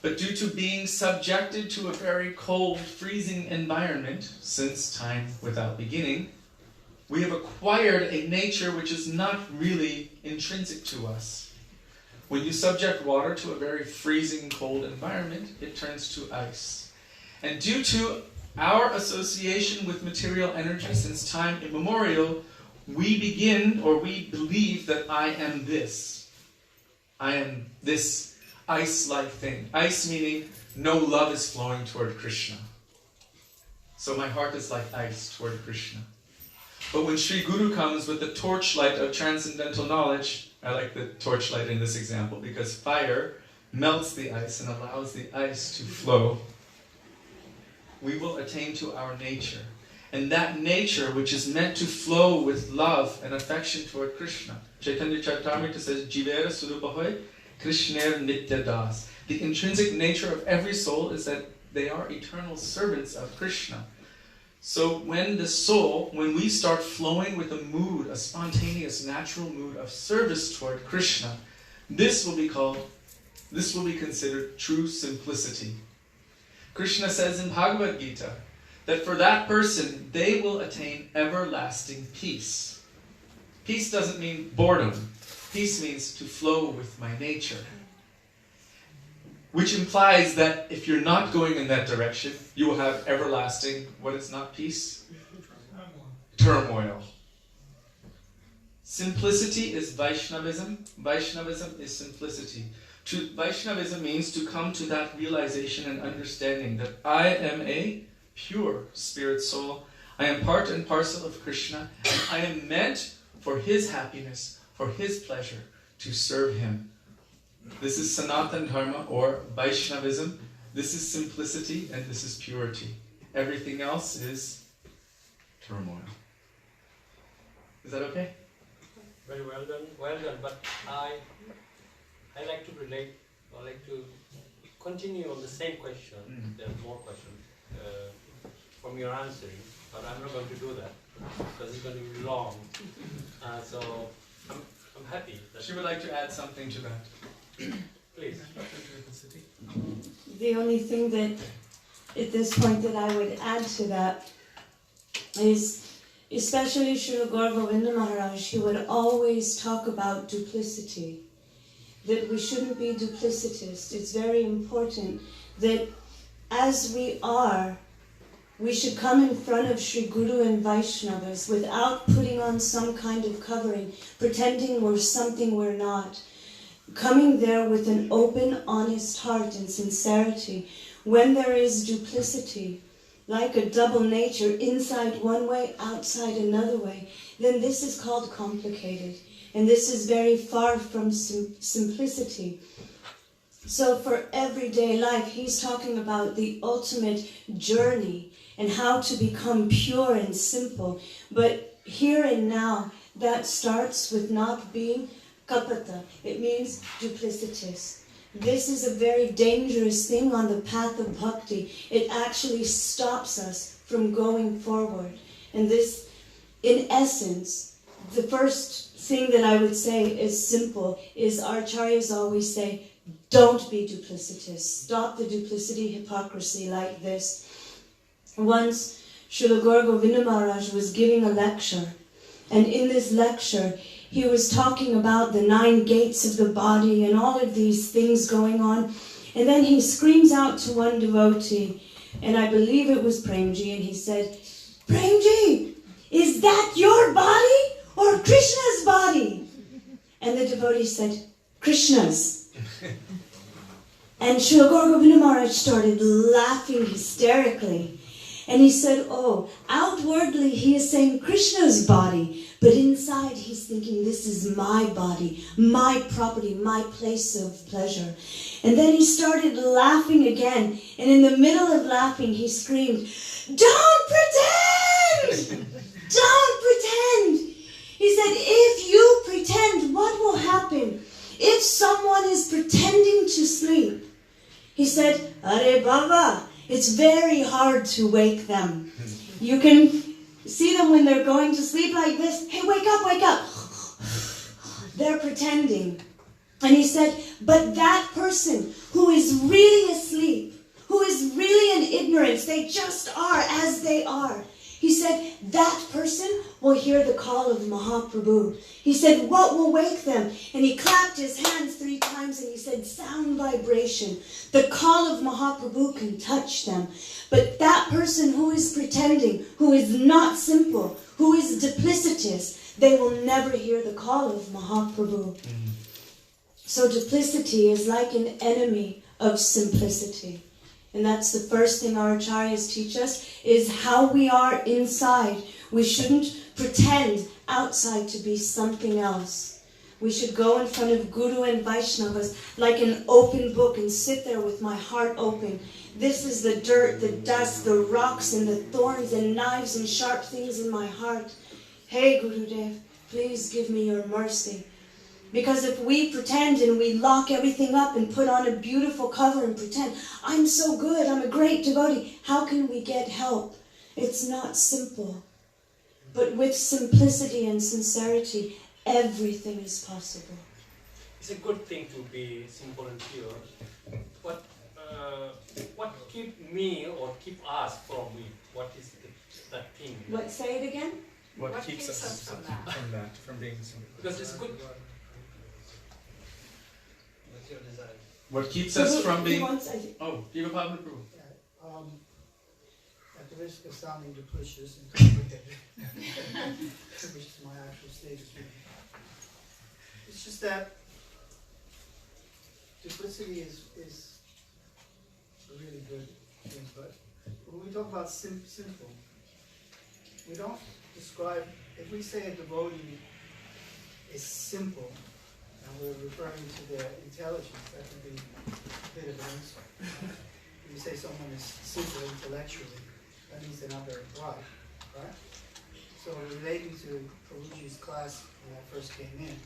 Speaker 1: But due to being subjected to a very cold, freezing environment, since time without beginning, we have acquired a nature which is not really intrinsic to us. When you subject water to a very freezing, cold environment, it turns to ice. And due to our association with material energy since time immemorial, we begin, or we believe that I am this. I am this ice-like thing. Ice meaning no love is flowing toward Krishna. So my heart is like ice toward Krishna. But when Sri Guru comes with the torchlight of transcendental knowledge, I like the torchlight in this example because fire melts the ice and allows the ice to flow. We will attain to our nature. And that nature, which is meant to flow with love and affection toward Krishna. Chaitanya Charitamrita says, Jivera Surupahoy, Krishner Nitya Das. The intrinsic nature of every soul is that they are eternal servants of Krishna. So when we start flowing with a mood, a spontaneous, natural mood of service toward Krishna, this will be considered true simplicity. Krishna says in Bhagavad Gita that for that person, they will attain everlasting peace. Peace doesn't mean boredom. Peace means to flow with my nature. Which implies that if you're not going in that direction, you will have everlasting, what is not peace? Turmoil. Simplicity is Vaishnavism. Vaishnavism is simplicity. Vaishnavism means to come to that realization and understanding that I am a pure spirit soul. I am part and parcel of Krishna. And I am meant for His happiness, for His pleasure, to serve Him. This is Sanatana Dharma or Vaishnavism. This is simplicity and this is purity. Everything else is turmoil. Is that okay?
Speaker 7: Very well done, well done. But I like to relate, I like to continue on the same question. There are more questions from your answering, but I'm not going to do that because it's going to be long. So I'm happy.
Speaker 1: She would like to add something to that.
Speaker 7: Please.
Speaker 4: The only thing that, at this point, that I would add to that is, especially Srila Gaura Govinda Maharaj, he would always talk about duplicity. That we shouldn't be duplicitous. It's very important that as we are, we should come in front of Sri Guru and Vaishnavas without putting on some kind of covering, pretending we're something we're not. Coming there with an open, honest heart and sincerity. When there is duplicity, like a double nature, inside one way, outside another way, then this is called complicated. And this is very far from simplicity. So for everyday life, he's talking about the ultimate journey and how to become pure and simple. But here and now, that starts with not being kapata. It means duplicitous. This is a very dangerous thing on the path of bhakti. It actually stops us from going forward. And this, in essence, the first thing that I would say is simple, is our acharyas always say, don't be duplicitous. Stop the duplicity, hypocrisy like this. Once, Srila Gaura Govinda Maharaj was giving a lecture. And in this lecture, he was talking about the 9 gates of the body and all of these things going on. And then he screams out to one devotee, and I believe it was Premji, and he said, Premji, is that your body or Krishna's body? And the devotee said, Krishna's. And Srila Gaura Govinda Maharaj started laughing hysterically. And he said, oh, outwardly he is saying Krishna's body, but inside he's thinking, this is my body, my property, my place of pleasure. And then he started laughing again. And in the middle of laughing, he screamed, don't pretend! Don't pretend! He said, if you pretend, what will happen? If someone is pretending to sleep, he said, Are Baba, it's very hard to wake them. You can see them when they're going to sleep like this. Hey, wake up, wake up. They're pretending. And he said, but that person who is really asleep, who is really in ignorance, they just are as they are. He said, that person will hear the call of Mahaprabhu. He said, what will wake them? And he clapped his hands 3 times and he said, sound vibration. The call of Mahaprabhu can touch them. But that person who is pretending, who is not simple, who is duplicitous, they will never hear the call of Mahaprabhu. So duplicity is like an enemy of simplicity. And that's the first thing our acharyas teach us, is how we are inside. We shouldn't pretend outside to be something else. We should go in front of Guru and Vaishnavas like an open book and sit there with my heart open. This is the dirt, the dust, the rocks and the thorns and knives and sharp things in my heart. Hey Gurudev, please give me your mercy. Because if we pretend and we lock everything up and put on a beautiful cover and pretend, I'm so good, I'm a great devotee, how can we get help? It's not simple. But with simplicity and sincerity, everything is possible.
Speaker 7: It's a good thing to be simple and pure. What keep me or keep us from it? What is that thing?
Speaker 4: What, say it again?
Speaker 1: What keeps us from that, from being simple?
Speaker 7: Because it's good.
Speaker 3: What's your desire?
Speaker 1: What keeps us from being...
Speaker 5: Oh,
Speaker 1: Viva Pablo Prabhu.
Speaker 9: At the risk of sounding duplicitous and complicated, which is my actual state of being, it's just that duplicity is a really good thing, but when we talk about simple, we don't describe, if we say a devotee is simple, and we're referring to their intelligence, that can be a bit of an insult. When you say someone is simple intellectually, that means they're not very bright, right? So relating to Prabhuji's class when I first came in,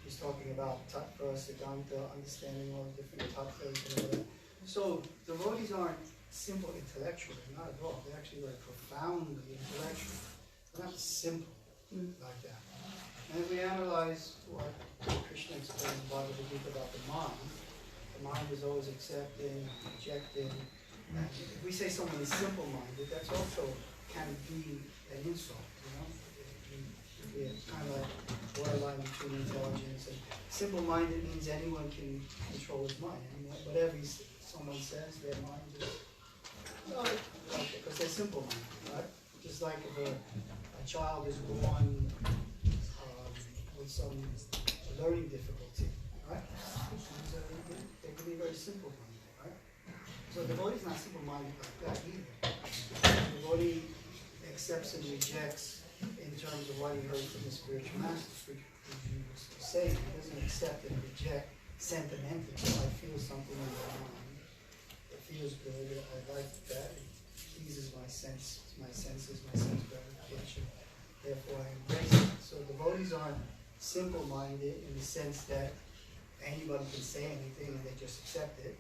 Speaker 9: he's talking about tattva, siddhanta, understanding all the different tattvas and all that. So devotees aren't simple intellectually, not at all. They're actually very profoundly intellectual. They're not simple like that. And if we analyze what Krishna explains in Bhagavad Gita about the mind is always accepting, rejecting. And if we say someone is simple-minded, that's also can be an insult, you know? It's kind of like borderline between intelligence and simple-minded means anyone can control his mind. I mean, whatever someone says, their mind is because they're simple-minded, right? Just like if a child is born with some learning difficulty, right? They can be very simple-minded, right? So the devotee is not simple-minded like that either. The devotee accepts and rejects in terms of what he heard from the spiritual master, which you were saying. He doesn't accept and reject sentimentally. So I feel something in my mind. It feels good. I like that. It pleases my senses, my sense gratification. Therefore I embrace it. So devotees aren't simple-minded in the sense that anybody can say anything and they just accept it.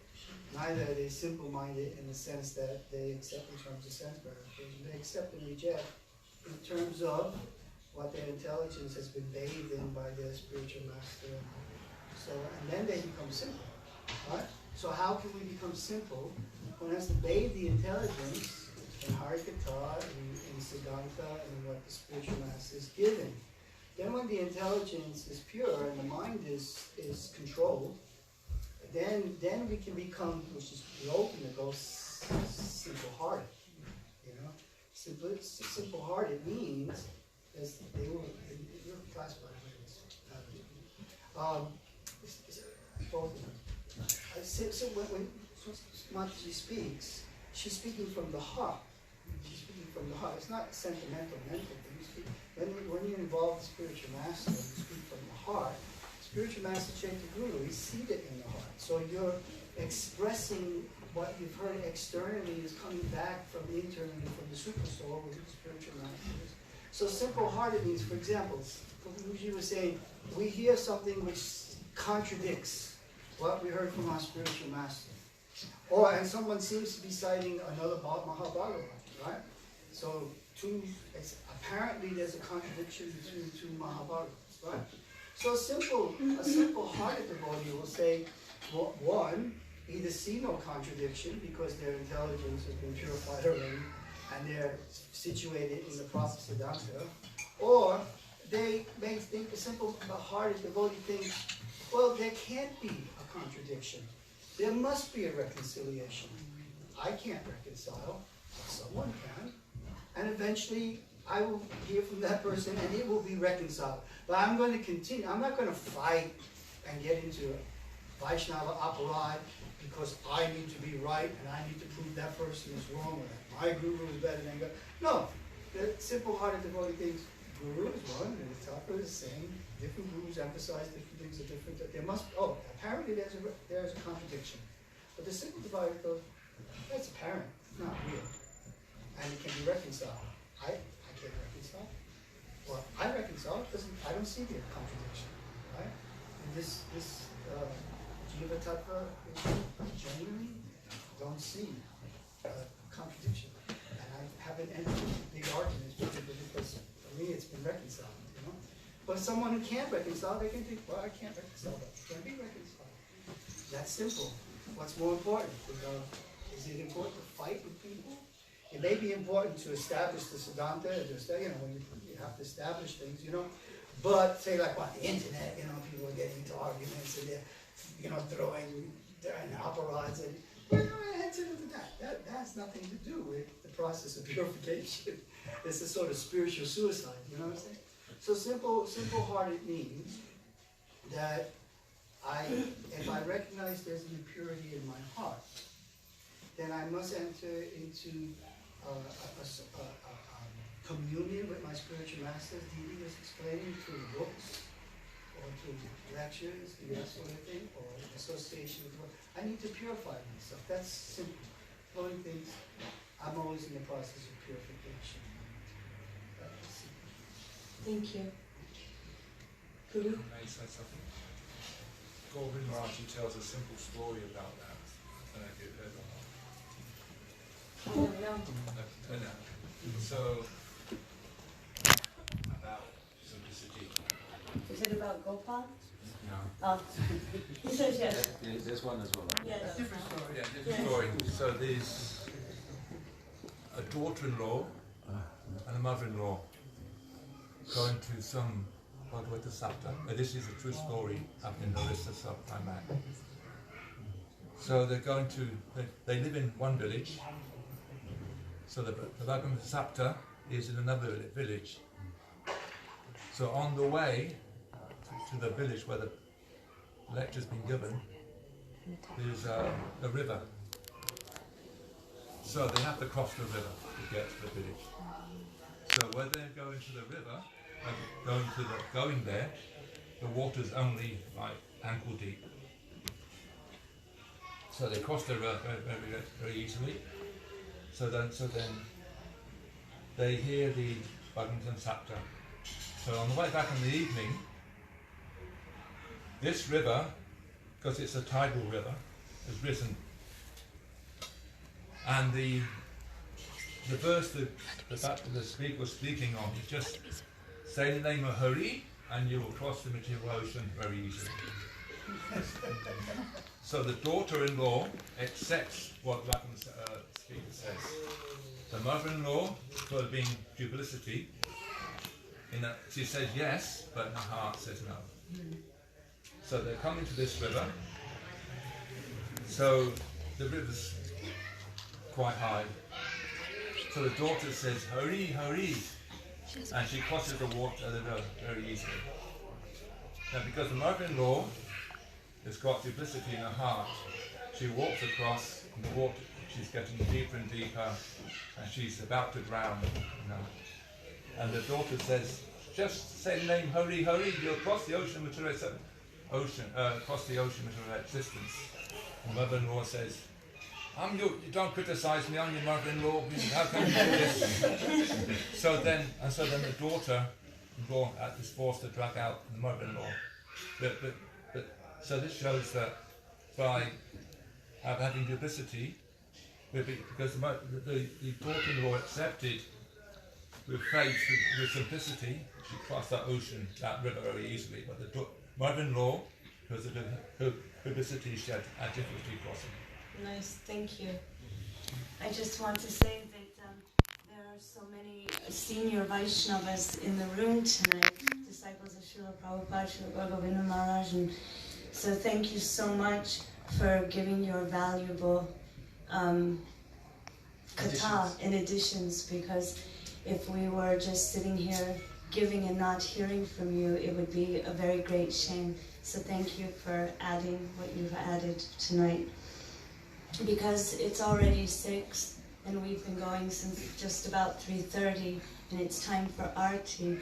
Speaker 9: Neither are they simple-minded in the sense that they accept in terms of sense gratification. They accept and reject in terms of what their intelligence has been bathed in by their spiritual master. So, and then they become simple, right? So how can we become simple? One has to bathe the intelligence in Harikatha, in Siddhanta, and what the spiritual master is giving. Then when the intelligence is pure and the mind is controlled, then we can become, which is the ultimate goal, simple-hearted. You know, simple-hearted means, as they will in your class, by the way, both of them. So when Mataji speaks, she's speaking from the heart. She's speaking from the heart. It's not sentimental, mental things. When you involve the spiritual master and you speak from the heart, spiritual master Chaitanya Guru is seated in the heart. So you're expressing what you've heard externally is coming back from internally from the supersoul with the spiritual masters. So simple-hearted means, for example, Prabhuji was saying, we hear something which contradicts what we heard from our spiritual master. And someone seems to be citing another Mahabharata, right? So apparently there's a contradiction between two Mahabharatas, right? So a simple-hearted devotee will say, well, one, either see no contradiction because their intelligence has been purified already and they're situated in the proper siddhanta, or they may think the simple-hearted devotee thinks, well, there can't be a contradiction. There must be a reconciliation. I can't reconcile, but someone can. And eventually, I will hear from that person and it will be reconciled. But I'm going to continue. I'm not going to fight and get into Vaishnava aparad because I need to be right and I need to prove that person is wrong or that my guru is better than God. No. The simple-hearted devotee thinks, guru is one, and the tattva is the same. Different gurus emphasize different things are different. There must, apparently there's a contradiction. But the simple divide goes, that's apparent, it's not real. And it can be reconciled. I can't reconcile. Well, I reconcile it, I don't see the contradiction, right? And this Jiva Tattva, I genuinely don't see a contradiction. And I haven't entered big arguments because for me it's been reconciled, you know? But someone who can't reconcile, they can think, well, I can't reconcile that. It can be reconciled. That's simple. What's more important? Is it important to fight with people? It may be important to establish the Siddhanta, when you have to establish things, you know. But say like on the internet, you know, people are getting into arguments and they're, you know, throwing operads and that has nothing to do with the process of purification. This is sort of spiritual suicide, you know what I'm saying? So simple-hearted means that if I recognize there's an impurity in my heart, then I must enter into a communion with my spiritual masters. Didi was explaining through books or through lectures, that sort of thing, or association with work. I need to purify myself. That's simple. Flowing things. I'm always in the process of purification.
Speaker 4: Thank you. Prabhu?
Speaker 10: May I say something? Govind Maharaj tells a simple story about that. I don't know if you've heard or not. No. So, about simplicity.
Speaker 4: Is it about Gopal?
Speaker 10: No.
Speaker 4: Oh. He says yes.
Speaker 5: This one as well.
Speaker 4: Yes.
Speaker 9: Different story.
Speaker 10: Yeah, different story. So there's a daughter-in-law and a mother-in-law going to some Bhagavata Sapta. This is a true story up in Orissa, Subprimac. So they're going to, they live in one village. So the Bhagavata Sapta is in another village. So on the way to the village where the lecture's been given, there's a river. So they have to cross the river to get to the village. So when they go into the river, going there, the water's only like ankle deep. So they cross the river very easily. So then they hear the Bhagavatam Sapta. So on the way back in the evening, this river, because it's a tidal river, has risen. And the verse the speaker was speaking on is just say the name of Hari and you will cross the material ocean very easily. So the daughter-in-law accepts what the speaker says. The mother-in-law, for being duplicity, she says yes, but her heart says no. So they're coming to this river. So the river's quite high. So the daughter says, Hari, Hari, and she crosses the water very easily. Now because the mother-in-law has got duplicity in her heart, she walks across and the water, she's getting deeper and deeper, and she's about to drown. And the daughter says, just say the name Hari, Hari, you'll cross the ocean with your existence. The mother-in-law says, you don't criticize me, I'm your mother-in-law, how can you do this? So then the daughter-in-law is forced to drag out the mother-in-law. So this shows that by having duplicity, because the daughter-in-law accepted with faith, with simplicity, she crossed that ocean, that river very easily. But the mother-in-law, because of her duplicity, she had difficulty crossing.
Speaker 4: Nice, thank you. I just want to say that there are so many senior Vaishnavas in the room tonight, disciples of Srila Prabhupada, Srila Govinda Maharaj, and so thank you so much for giving your valuable katha in additions, because if we were just sitting here giving and not hearing from you, it would be a very great shame. So thank you for adding what you've added tonight. Because it's already 6 and we've been going since just about 3:30 and it's time for Aarti,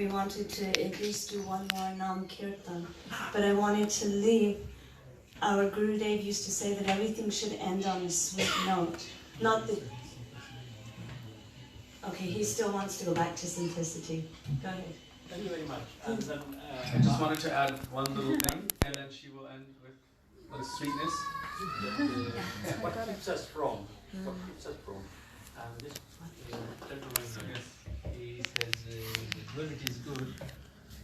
Speaker 4: we wanted to at least do one more Nam Kirtan. But I wanted to leave. Our Gurudev used to say that everything should end on a sweet note. Not that... Okay, he still wants to go back to simplicity. Go ahead.
Speaker 7: Thank you very much. And then,
Speaker 1: I just wanted to add one little thing, and then she will end with the sweetness.
Speaker 7: What keeps us from? What keeps us from? And this gentleman here, he says the duality is good.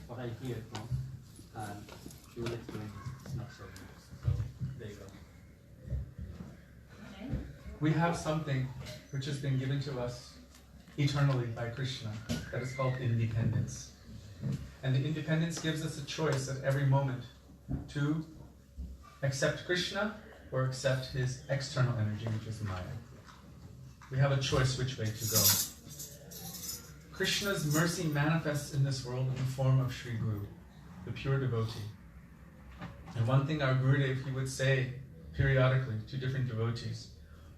Speaker 7: What I hear from, and duality is not so good. So there you go.
Speaker 1: We have something which has been given to us eternally by Krishna that is called independence. And the independence gives us a choice at every moment to accept Krishna or accept his external energy, which is Maya. We have a choice which way to go. Krishna's mercy manifests in this world in the form of Sri Guru, the pure devotee. And one thing our Gurudev, he would say periodically to different devotees.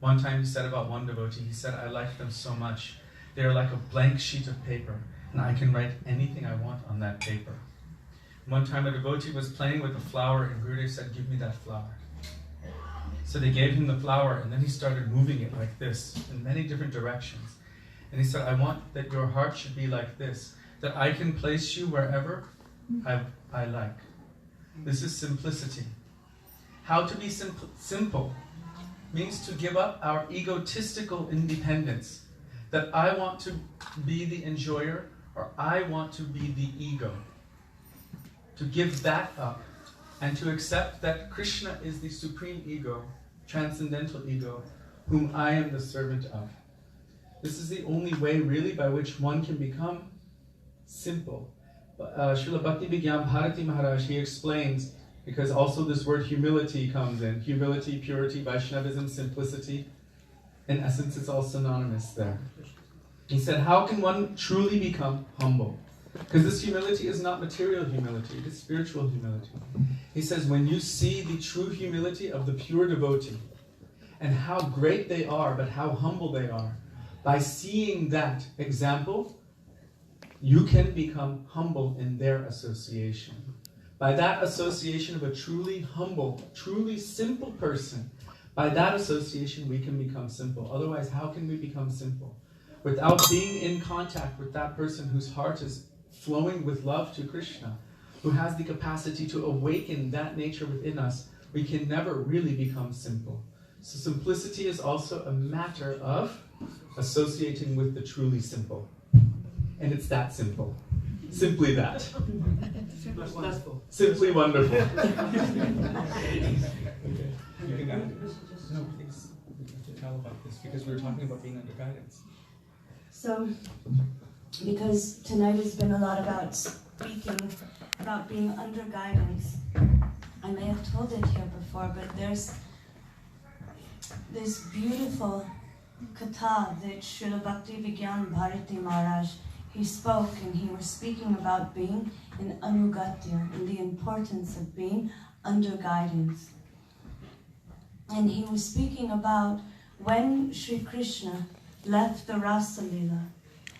Speaker 1: One time he said about one devotee, he said, I like them so much. They are like a blank sheet of paper, and I can write anything I want on that paper. One time a devotee was playing with a flower, and Gurudev said, give me that flower. So they gave him the flower, and then he started moving it like this, in many different directions. And he said, I want that your heart should be like this, that I can place you wherever I like. This is simplicity. How to be simple means to give up our egotistical independence, that I want to be the enjoyer or I want to be the ego. To give that up and to accept that Krishna is the supreme ego, transcendental ego, whom I am the servant of. This is the only way really by which one can become simple. Srila Bhakti Vigyan Bharati Maharaj, he explains, because also this word humility comes in. Humility, purity, Vaishnavism, simplicity. In essence, it's all synonymous there. He said, how can one truly become humble? Because this humility is not material humility, it is spiritual humility. He says, when you see the true humility of the pure devotee, and how great they are, but how humble they are, by seeing that example, you can become humble in their association. By that association of a truly humble, truly simple person, by that association we can become simple. Otherwise, how can we become simple? Without being in contact with that person whose heart is flowing with love to Krishna, who has the capacity to awaken that nature within us, we can never really become simple. So simplicity is also a matter of associating with the truly simple. And it's that simple. Simply that. Simply wonderful. Okay. You can add. No, please. We have to tell about this because we were talking about being under guidance.
Speaker 4: So, because tonight has been a lot about speaking about being under guidance, I may have told it here before, but there's this beautiful katha that Srila Bhakti Vigyan Bharati Maharaj, he spoke, and he was speaking about being in anugatya, and the importance of being under guidance. And he was speaking about when Sri Krishna left the Rasa Lila,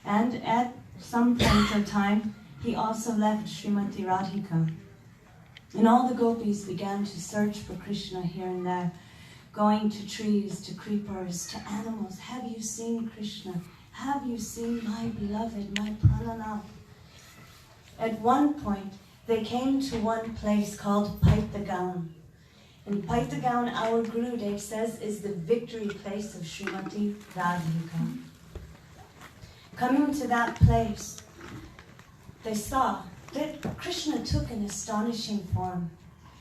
Speaker 4: and at some point of time, he also left Srimati Radhika. And all the gopis began to search for Krishna here and there, going to trees, to creepers, to animals. Have you seen Krishna? Have you seen my beloved, my prananath? At one point, they came to one place called Paitagaon. And Paitagaon, our Gurudev says, is the victory place of Srimati Radhika. Coming to that place, they saw that Krishna took an astonishing form.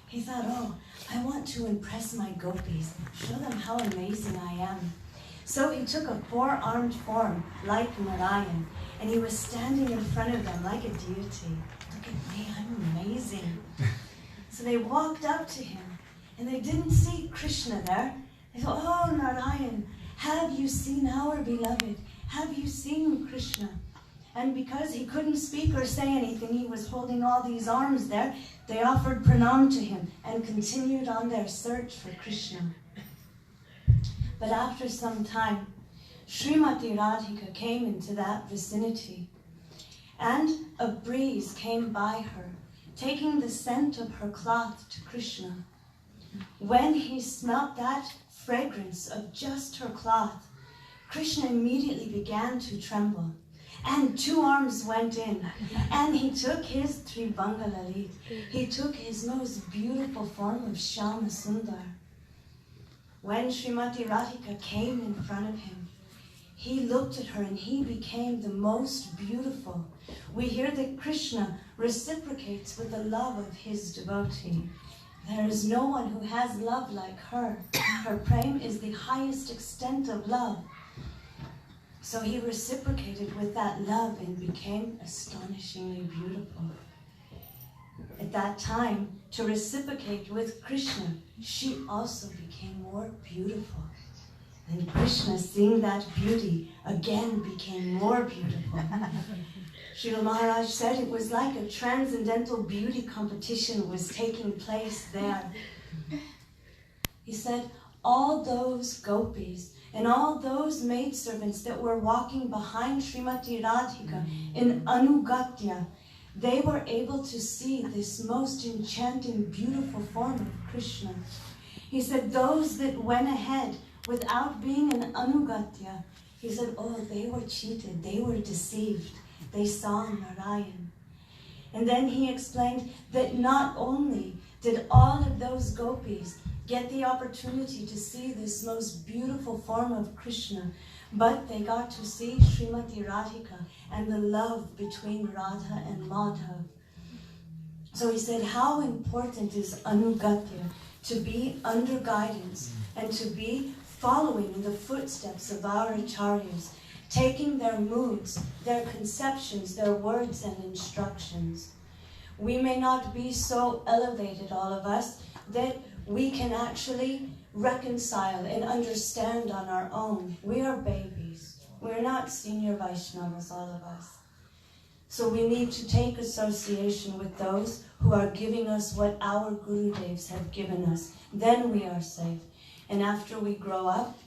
Speaker 4: He thought, oh, I want to impress my gopis, show them how amazing I am. So he took a four-armed form like Narayan, and he was standing in front of them like a deity. Look at me, I'm amazing. So they walked up to him, and they didn't see Krishna there. They thought, oh, Narayan, have you seen our beloved? Have you seen Krishna? And because he couldn't speak or say anything, he was holding all these arms there, they offered pranam to him and continued on their search for Krishna. But after some time, Srimati Radhika came into that vicinity. and a breeze came by her, taking the scent of her cloth to Krishna. When he smelt that fragrance of just her cloth, Krishna immediately began to tremble, and 2 arms went in, and he took his Tribanga Lalit. He took his most beautiful form of Shyama Sundar. When Srimati Radhika came in front of him, he looked at her and he became the most beautiful. We hear that Krishna reciprocates with the love of his devotee. There is no one who has love like her. Her prem is the highest extent of love. So he reciprocated with that love and became astonishingly beautiful. At that time, to reciprocate with Krishna, she also became more beautiful. And Krishna, seeing that beauty, again became more beautiful. Srila Maharaj said it was like a transcendental beauty competition was taking place there. He said, all those gopis and all those maidservants that were walking behind Srimati Radhika in Anugatya, they were able to see this most enchanting, beautiful form of Krishna. He said, those that went ahead without being an Anugatya, he said, oh, they were cheated, they were deceived. They saw Narayan. And then he explained that not only did all of those gopis get the opportunity to see this most beautiful form of Krishna, but they got to see Srimati Radhika and the love between Radha and Madhav. So he said, how important is Anugatya, to be under guidance and to be following in the footsteps of our acharyas, taking their moods, their conceptions, their words and instructions. We may not be so elevated, all of us, that we can actually reconcile and understand on our own. We are babies. We're not senior Vaishnavas, all of us. So we need to take association with those who are giving us what our Gurudevs have given us. Then we are safe. And after we grow up,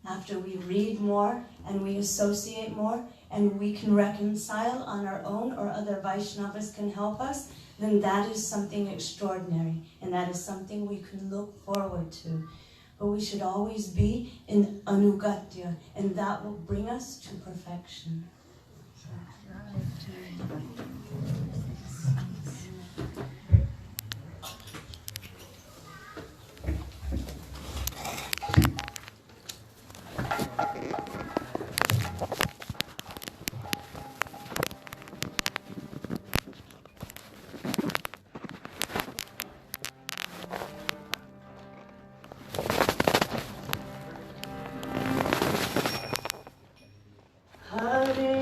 Speaker 4: after we read more and we associate more and we can reconcile on our own or other Vaishnavas can help us, then that is something extraordinary and that is something we can look forward to. But we should always be in Anugatya, and that will bring us to perfection. Hare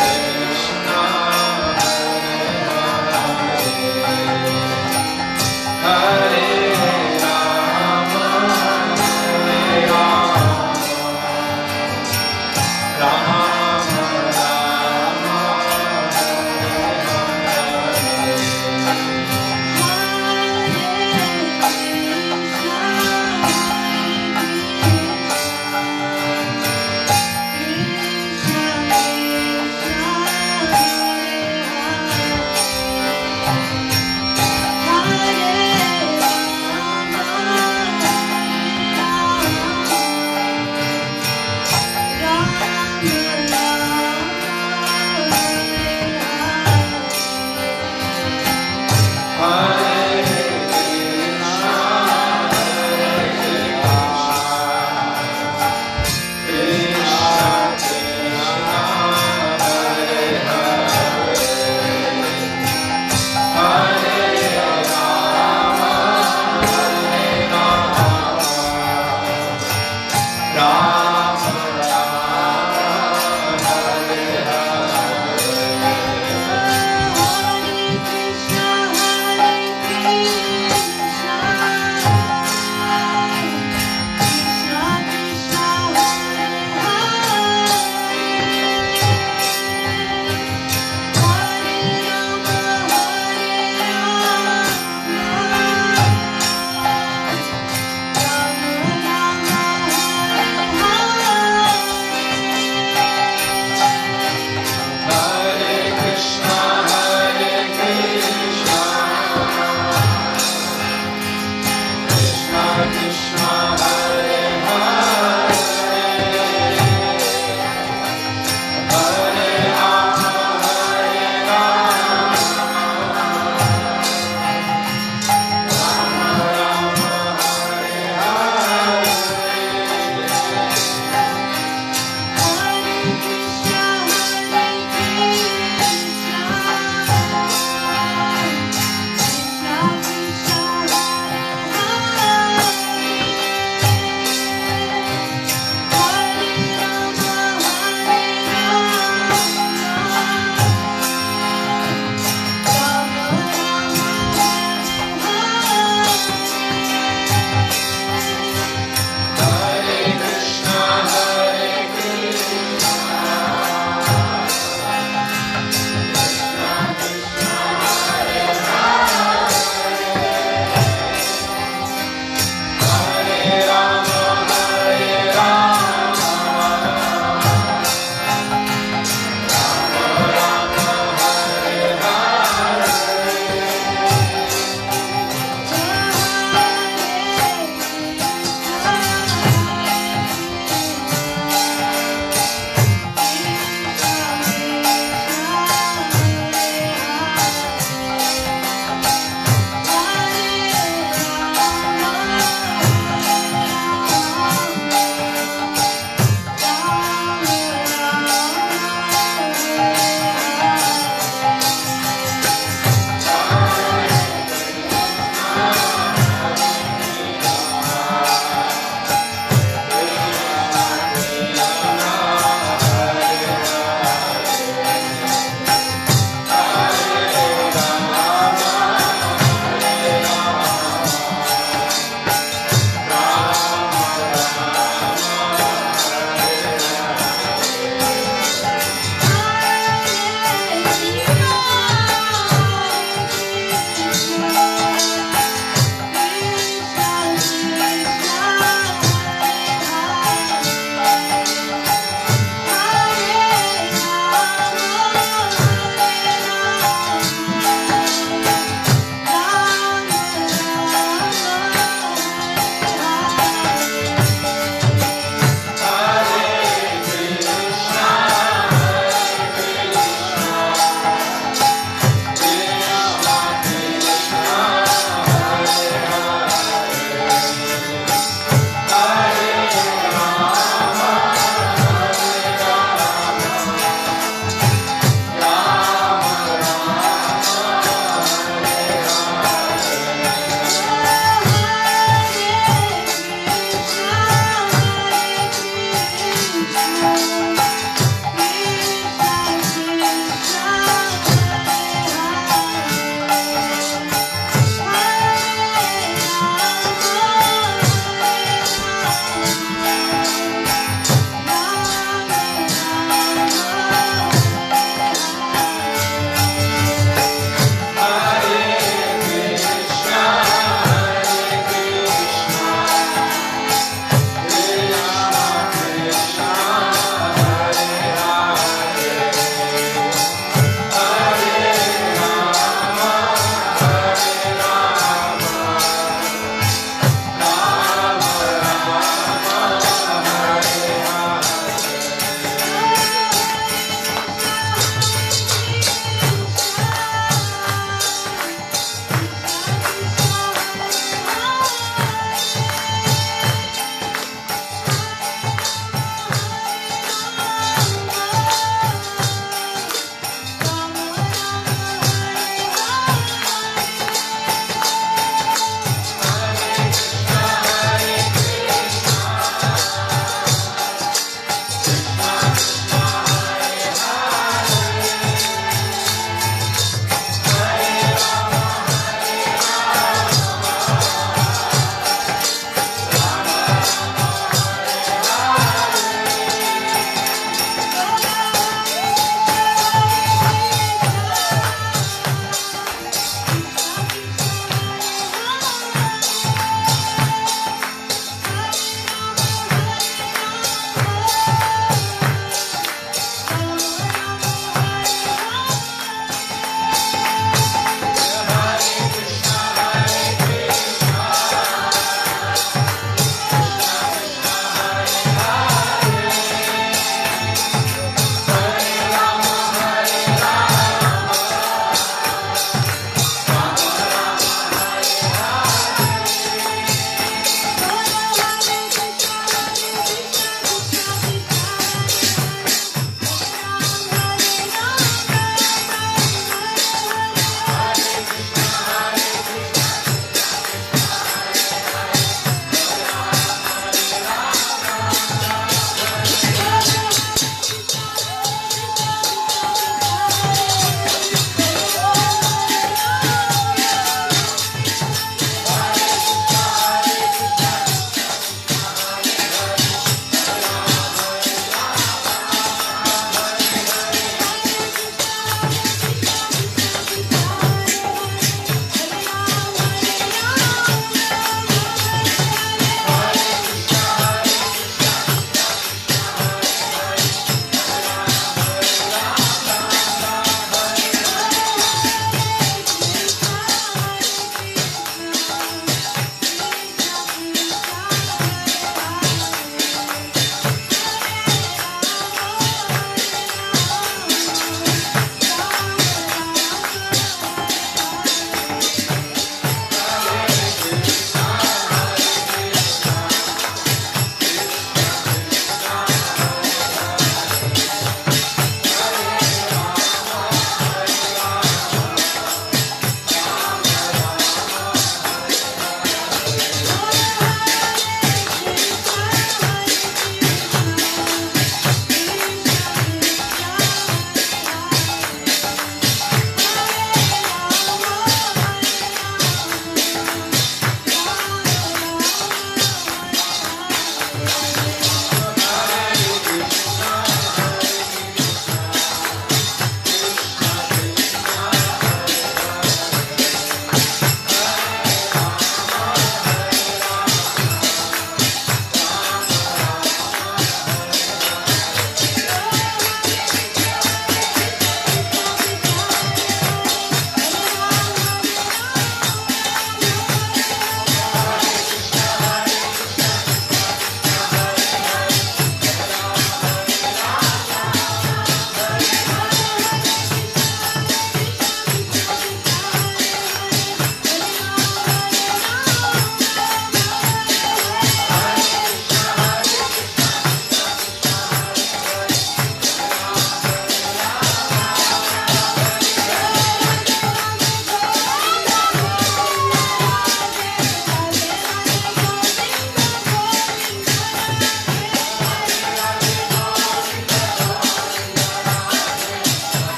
Speaker 5: Hare